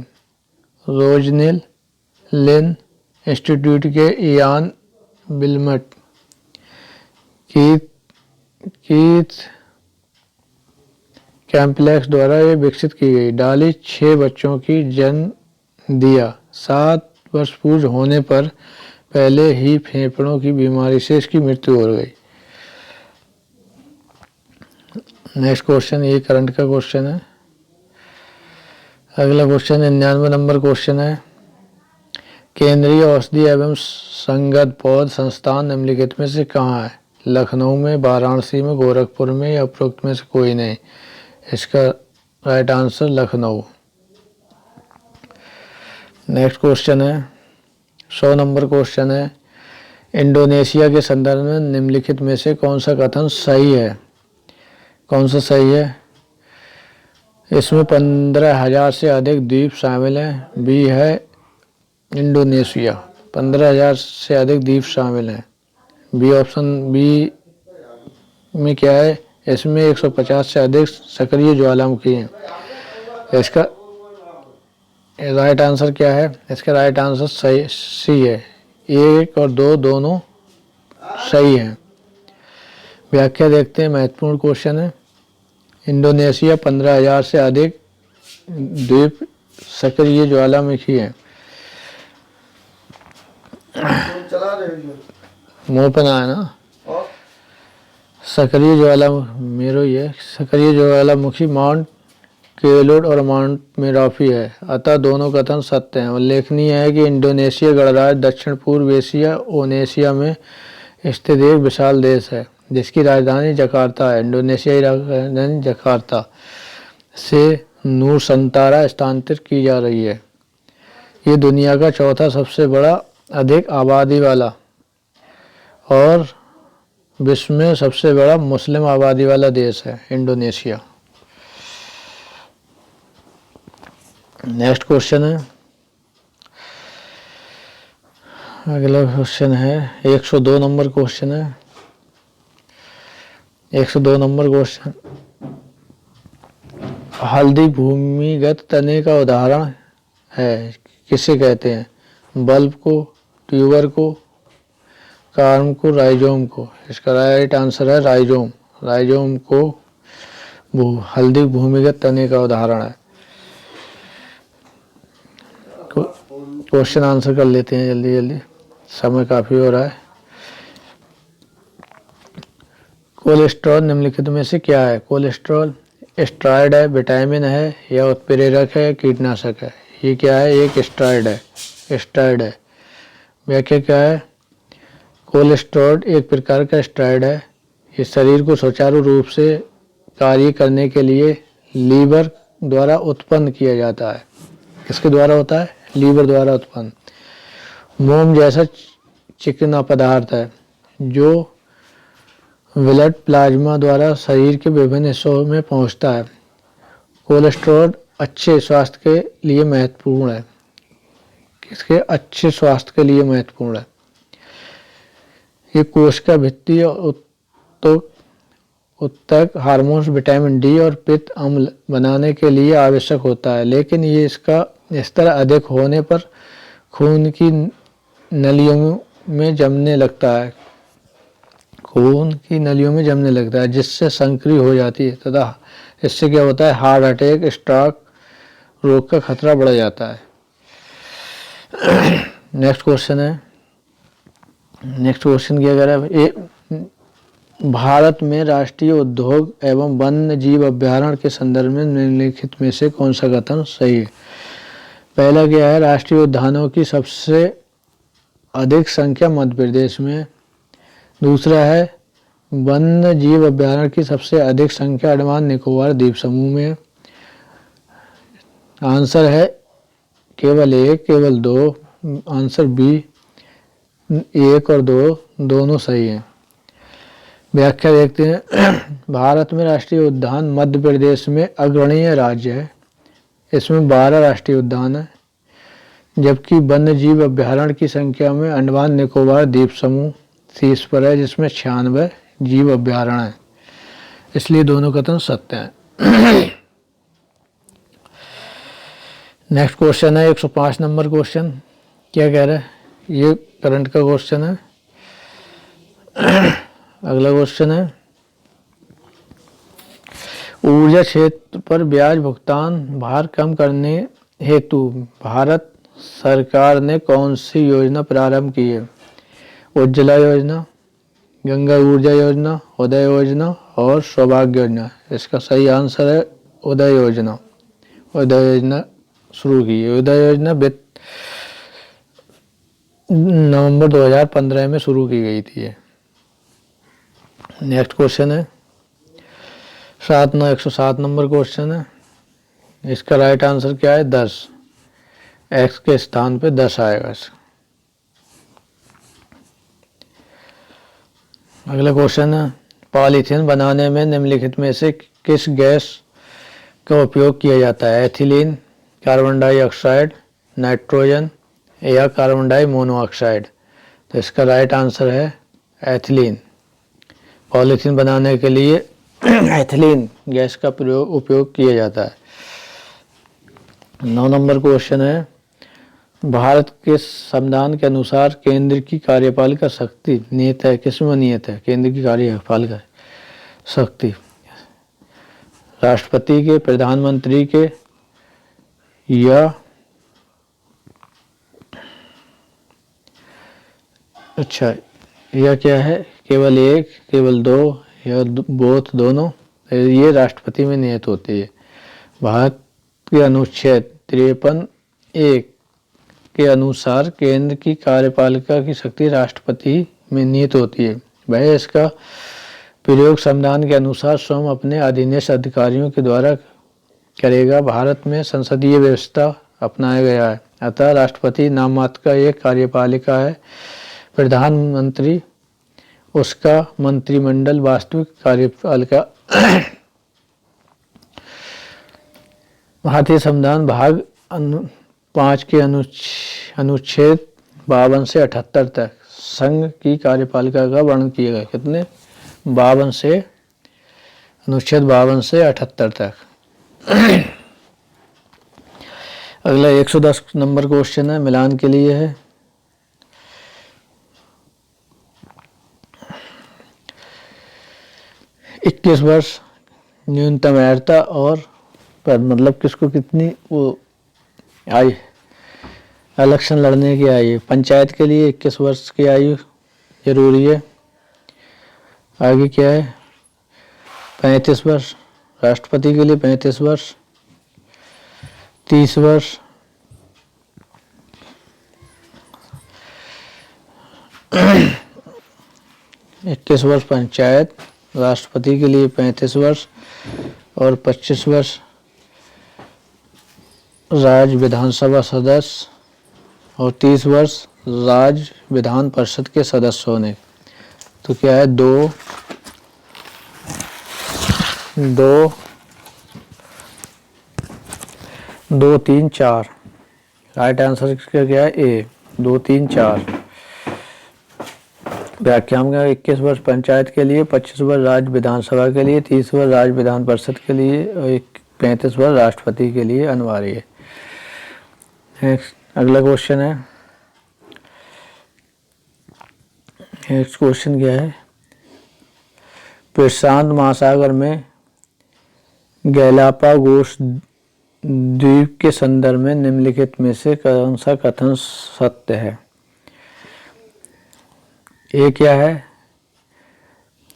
रोजनेल लिन इंस्टीट्यूट के इयान विल्मट कीथ कैम्पलेक्स द्वारा ये विकसित की गई। डाली 6 बच्चों की जन्म दिया। 7 वर्ष पूर्ण होने पर पहले ही फेफड़ों की बीमारी से इसकी मृत्यु हो गई। नेक्स्ट क्वेश्चन, ये करंट का क्वेश्चन है। अगला क्वेश्चन 99 नंबर क्वेश्चन है, केंद्रीय औषधि एवं संगत पौध संस्थान निम्नलिखित में से कहाँ है? लखनऊ में, वाराणसी में, गोरखपुर में या उपरोक्त में से कोई नहीं? इसका right answer Lucknow. Next question है 100 नंबर क्वेश्चन है, इंडोनेशिया के संदर्भ में निम्नलिखित में से कौन सा कथन सही है? कौन सा सही है? इसमें 15,000 से अधिक द्वीप शामिल हैं। बी है इंडोनेशिया, 15,000 से अधिक द्वीप शामिल हैं। बी ऑप्शन बी में क्या है? इसमें 150 से अधिक सक्रिय ज्वालामुखी हैं। इसका राइट आंसर क्या है? इसका राइट आंसर सही सी है। 1 और 2 दोनों सही हैं। व्याख्या देखते हैं, महत्वपूर्ण क्वेश्चन है। इंडोनेशिया 15,000 से अधिक द्वीप सक्रिय ज्वालामुखी हैं। मुंह पे ना है ना? सक्रिय ज्वालामुखी मेरो ये सक्रिय ज्वालामुखी माउंट केलोड और माउंट मेराफी है। अतः दोनों कथन सत्य हैं। उल्लेखनीय है कि इंडोनेशिया गणराज्य दक्षिण पूर्व एशिया ओनेशिया में स्थित एक विशाल देश है जिसकी राजधानी जकार्ता है। इंडोनेशिया की राजधानी जकार्ता से नूरसंतारा स्थानांतरित की जा रही है। ये दुनिया का चौथा सबसे बड़ा अधिक आबादी वाला और विश्व में सबसे बड़ा मुस्लिम आबादी वाला देश है इंडोनेशिया। नेक्स्ट क्वेश्चन है, अगला क्वेश्चन है 102 नंबर क्वेश्चन है। 102 नंबर क्वेश्चन, हल्दी भूमिगत तने का उदाहरण है, किसे कहते हैं? बल्ब को, ट्यूबर को, कार्म को, राइजोम को? इसका राइट आंसर है राइजोम। राइजोम को हल्दी भूमिगत तने का उदाहरण है। क्वेश्चन आंसर कर लेते हैं जल्दी जल्दी, समय काफी हो रहा है। कोलेस्ट्रॉल निम्नलिखित में से क्या है? कोलेस्ट्रॉल स्टेरॉइड है, विटामिन है या उत्प्रेरक है, कीटनाशक है? ये क्या है? एक स्टेरॉइड है। स्टेरॉइड है। व्याख्या क्या है? कोलेस्ट्रॉल एक प्रकार का स्टेरॉइड है। ये शरीर को सुचारू रूप से कार्य करने के लिए लीवर द्वारा उत्पन्न किया जाता है। किसके द्वारा होता है? लीवर द्वारा उत्पन्न। मोम जैसा चिकना पदार्थ है जो ब्लड प्लाज्मा द्वारा शरीर के विभिन्न हिस्सों में पहुंचता है। कोलेस्ट्रॉल अच्छे स्वास्थ्य के लिए महत्वपूर्ण है। किसके? अच्छे स्वास्थ्य के लिए महत्वपूर्ण है। ये कोशिका भित्ति उत्तक हार्मोन्स, विटामिन डी और पित्त अम्ल बनाने के लिए आवश्यक होता है, लेकिन ये इसका स्तर अधिक होने पर खून की नलियों में जमने लगता है। खून की नलियों में जमने लगता है जिससे संक्रिय हो जाती है तथा इससे क्या होता है? हार्ट अटैक, स्ट्रोक रोग का खतरा बढ़ जाता है। नेक्स्ट क्वेश्चन है, नेक्स्ट क्वेश्चन की अगर भारत में राष्ट्रीय उद्योग एवं वन्य जीव अभ्यारण्य के संदर्भ में निम्नलिखित में से कौन सा कथन सही है? पहला क्या है? राष्ट्रीय उद्यानों की सबसे अधिक संख्या मध्य प्रदेश में। दूसरा है वन्य जीव अभ्यारण्य की सबसे अधिक संख्या अंडमान निकोबार द्वीप समूह में। आंसर है केवल एक, केवल दो। आंसर बी, एक और दो दोनों सही हैं। व्याख्या देखते हैं। भारत में राष्ट्रीय उद्यान मध्य प्रदेश में अग्रणीय राज्य है। इसमें 12 राष्ट्रीय उद्यान है, जबकि वन्य जीव अभ्यारण्य की संख्या में अंडमान निकोबार द्वीप समूह शीर्ष पर है, जिसमें 96 जीव अभ्यारण्य है। इसलिए दोनों कथन सत्य हैं। नेक्स्ट क्वेश्चन है 105 नंबर क्वेश्चन। क्या कह रहा है? ये करंट का क्वेश्चन है। अगला क्वेश्चन है ऊर्जा क्षेत्र पर ब्याज भुगतान भार कम करने हेतु भारत सरकार ने कौन सी योजना प्रारंभ की है? उज्ज्वला योजना, गंगा ऊर्जा योजना, उदय योजना और सौभाग्य योजना। इसका सही आंसर है उदय योजना। उदय योजना शुरू की है। उदय योजना नवंबर 2015 में शुरू की गई थी। नेक्स्ट क्वेश्चन है 107 नंबर क्वेश्चन है। इसका राइट आंसर क्या है? 10। एक्स के स्थान पे 10 आएगा। अगला क्वेश्चन है पॉलीथीन बनाने में निम्नलिखित में से किस गैस का उपयोग किया जाता है? एथिलीन, कार्बन डाइऑक्साइड, नाइट्रोजन या कार्बन डाई मोनोऑक्साइड। तो इसका राइट आंसर है एथिलीन। पॉलीथीन बनाने के लिए एथिलीन गैस का उपयोग किया जाता है। 9 नंबर क्वेश्चन है भारत के संविधान के अनुसार केंद्र की कार्यपालिका शक्ति निहित है। किसमें निहित है केंद्र की कार्यपालिका शक्ति? राष्ट्रपति के, प्रधानमंत्री के या अच्छा यह क्या है? केवल एक, केवल दो या बोथ दोनों? ये राष्ट्रपति में निहित होती है। भारत के अनुच्छेद 53(1) के अनुसार केंद्र की कार्यपालिका की शक्ति राष्ट्रपति में निहित होती है। वह इसका प्रयोग संविधान के अनुसार स्वयं अपने अधीनस्थ अधिकारियों के द्वारा करेगा। भारत में संसदीय व्यवस्था अपनाया गया है, अतः राष्ट्रपति नाम मात्र का एक कार्यपालिका है। प्रधानमंत्री उसका मंत्रिमंडल वास्तविक कार्यपालिका। भारतीय संविधान भाग 5 के अनुच्छेद 52 से 78 तक संघ की कार्यपालिका का वर्णन किया गया। कितने? 52 से अनुच्छेद 52 से 78 तक। अगला 110 नंबर क्वेश्चन है, मिलान के लिए है। इक्कीस वर्ष न्यूनतम आयु और पर मतलब किसको कितनी वो आयु इलेक्शन लड़ने की आयु? पंचायत के लिए 21 वर्ष की आयु जरूरी है। आगे क्या है? 35 वर्ष। राष्ट्रपति के लिए 35 वर्ष, 30 वर्ष, 21 वर्ष पंचायत, राष्ट्रपति के लिए 35 वर्ष और 25 वर्ष राज्य विधानसभा सदस्य और 30 वर्ष राज्य विधान परिषद के सदस्य होने। तो क्या है? 2 3 4। राइट आंसर क्या है? ए 2 3 4। व्याख्या में 21 वर्ष पंचायत के लिए, 25 वर्ष राज्य विधानसभा के लिए, 30 वर्ष राज्य विधान परिषद के लिए और 35 वर्ष राष्ट्रपति के लिए अनिवार्य है। नेक्स्ट अगला क्वेश्चन है। नेक्स्ट क्वेश्चन क्या है? प्रशांत महासागर में गैलापागोस द्वीप के संदर्भ में निम्नलिखित में से कौन सा कथन सत्य है? ए क्या है?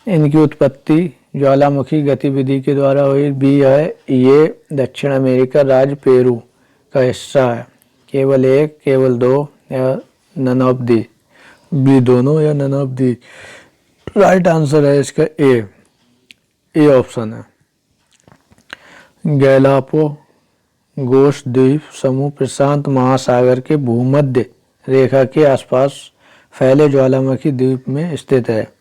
इनकी उत्पत्ति ज्वालामुखी गतिविधि के द्वारा हुई। बी है ये दक्षिण अमेरिका राज्य पेरू का हिस्सा है। केवल एक, केवल दो या नन ऑफ दी। बी दोनों या none of the. Right answer है इसका ए ऑप्शन है। गैलापागोस द्वीप समूह प्रशांत महासागर के भूमध्य रेखा के आसपास फैले ज्वालामुखी द्वीप में स्थित है।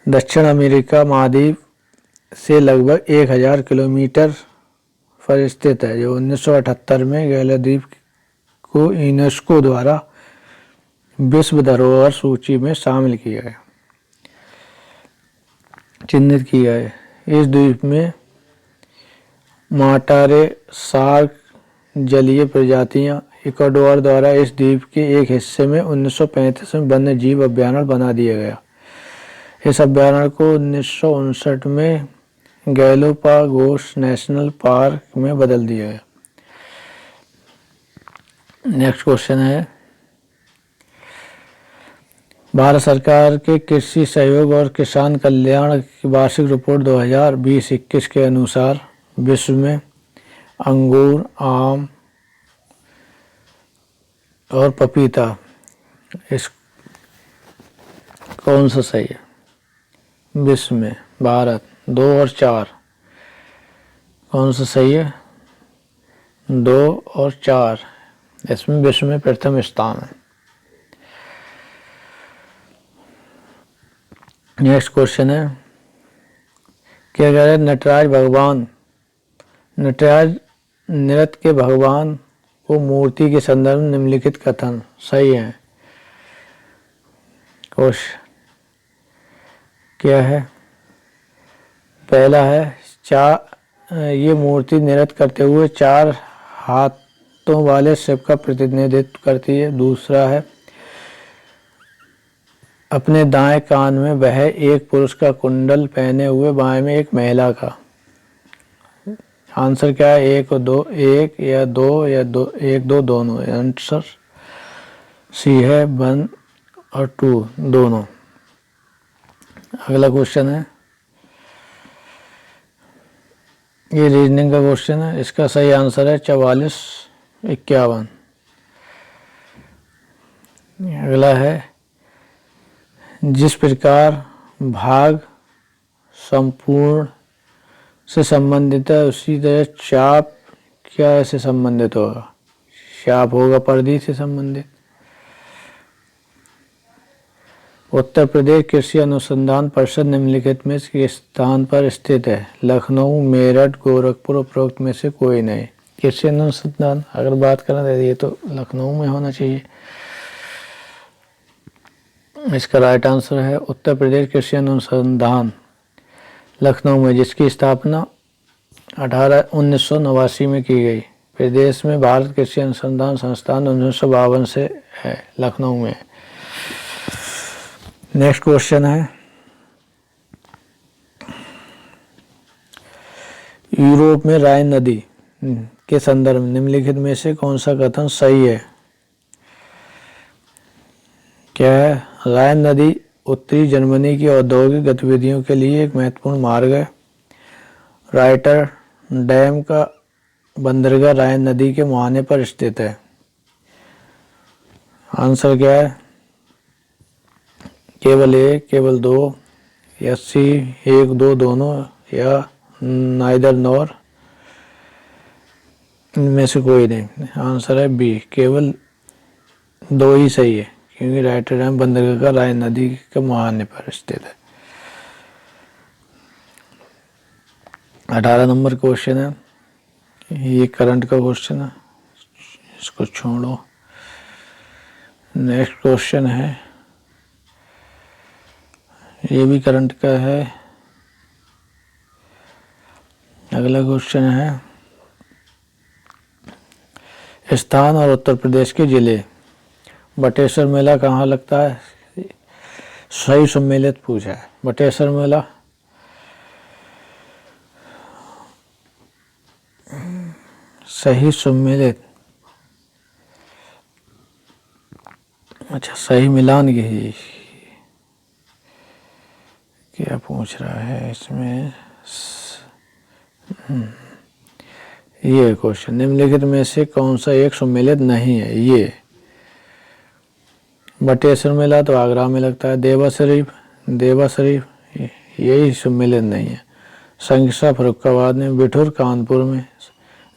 दक्षिण अमेरिका महाद्वीप से लगभग 1000 किलोमीटर पर स्थित है, जो 1978 में गैला द्वीप को यूनेस्को द्वारा विश्व धरोहर सूची में शामिल किया गया, चिन्हित किया है। इस द्वीप में माटारे शार्क जलीय प्रजातियां इक्वाडोर द्वारा इस द्वीप के एक हिस्से में 1935 में वन्य जीव अभयारण्य बना दिया गया। इस अभयारण्य को 1959 में गैलापागोस नेशनल पार्क में बदल दिया गया। नेक्स्ट क्वेश्चन है, भारत सरकार के कृषि सहयोग और किसान कल्याण की वार्षिक रिपोर्ट 2020-21 के अनुसार विश्व में अंगूर, आम और पपीता इस कौन सा सही है? विश्व में भारत 2 और 4 कौन सा सही है? 2 और 4 इसमें विश्व में प्रथम स्थान है। नेक्स्ट क्वेश्चन है, क्या कह रहे हैं? नटराज नृत्य के भगवान को मूर्ति के संदर्भ में निम्नलिखित कथन सही है। क्वेश्चन क्या है? पहला है, ये मूर्ति नृत्य करते हुए 4 हाथों वाले शिव का प्रतिनिधित्व करती है। दूसरा है, अपने दाएं कान में वह एक पुरुष का कुंडल पहने हुए, बाएं में एक महिला का। आंसर क्या है? 1 और 2, 1 या 2 या 2, 1 2 दोनों। आंसर सी है 1 और 2 दोनों। अगला क्वेश्चन है, ये रीजनिंग का क्वेश्चन है, इसका सही आंसर है 4451। अगला है, जिस प्रकार भाग संपूर्ण से संबंधित है उसी तरह चाप क्या ऐसे संबंधित होगा? चाप होगा परिधि से संबंधित। उत्तर प्रदेश कृषि अनुसंधान परिषद निम्नलिखित में किस स्थान पर स्थित है? लखनऊ, मेरठ, गोरखपुर, उपरोक्त में से कोई नहीं। कृषि अनुसंधान अगर बात करें तो ये तो लखनऊ में होना चाहिए। इसका राइट आंसर है उत्तर प्रदेश कृषि अनुसंधान लखनऊ में, जिसकी स्थापना 1989 में की गई। प्रदेश में भारत कृषि अनुसंधान संस्थान 1952 से है, लखनऊ में। नेक्स्ट क्वेश्चन है, यूरोप में राइन नदी के संदर्भ में निम्नलिखित में से कौन सा कथन सही है? क्या है? राइन नदी उत्तरी जर्मनी की औद्योगिक गतिविधियों के लिए एक महत्वपूर्ण मार्ग है। राइटर डैम का बंदरगाह राइन नदी के मुहाने पर स्थित है। आंसर क्या है? केवल 1, केवल 2 या सी 1 2 दोनों या नाइदर नॉर, इनमें से कोई नहीं। आंसर है बी, केवल 2 ही सही है, क्योंकि राइटर डैम बंदरगाह का राइन नदी के मुहाने पर स्थित है। 18 नंबर क्वेश्चन है, ये करंट का क्वेश्चन है, इसको छोड़ो। नेक्स्ट क्वेश्चन है, ये भी करंट का है। अगला क्वेश्चन है, स्थान और उत्तर प्रदेश के जिले। बटेश्वर मेला कहाँ लगता है? सही सम्मिलित पूछा है। बटेश्वर मेला सही सम्मिलित, अच्छा सही मिलान की क्या पूछ रहा है इसमें? ये क्वेश्चन, निम्नलिखित में से कौन सा एक सम्मिलित नहीं है? ये बटेश्वर मेला तो आगरा में लगता है। देवा शरीफ यही सम्मेलन नहीं है। संगसा फरुखाबाद में, बिठूर कानपुर में,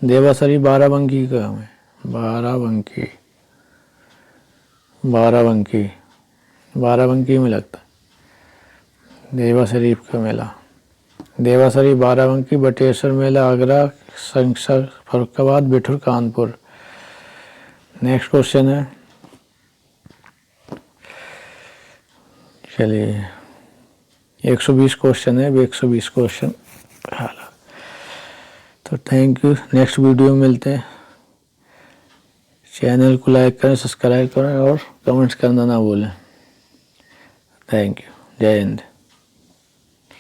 देवा शरीफ बाराबंकी का में, बाराबंकी में लगता है देवा शरीफ का मेला। देवा शरीफ बाराबंकी, बटेश्वर मेला आगरा, संगसा फरुखाबाद, बिठूर कानपुर। नेक्स्ट क्वेश्चन है, चलिए 120 क्वेश्चन है, 120 क्वेश्चन। तो थैंक यू, नेक्स्ट वीडियो में मिलते हैं। चैनल को लाइक करें, सब्सक्राइब करें और कमेंट्स करना ना भूलें। थैंक यू, जय हिंद।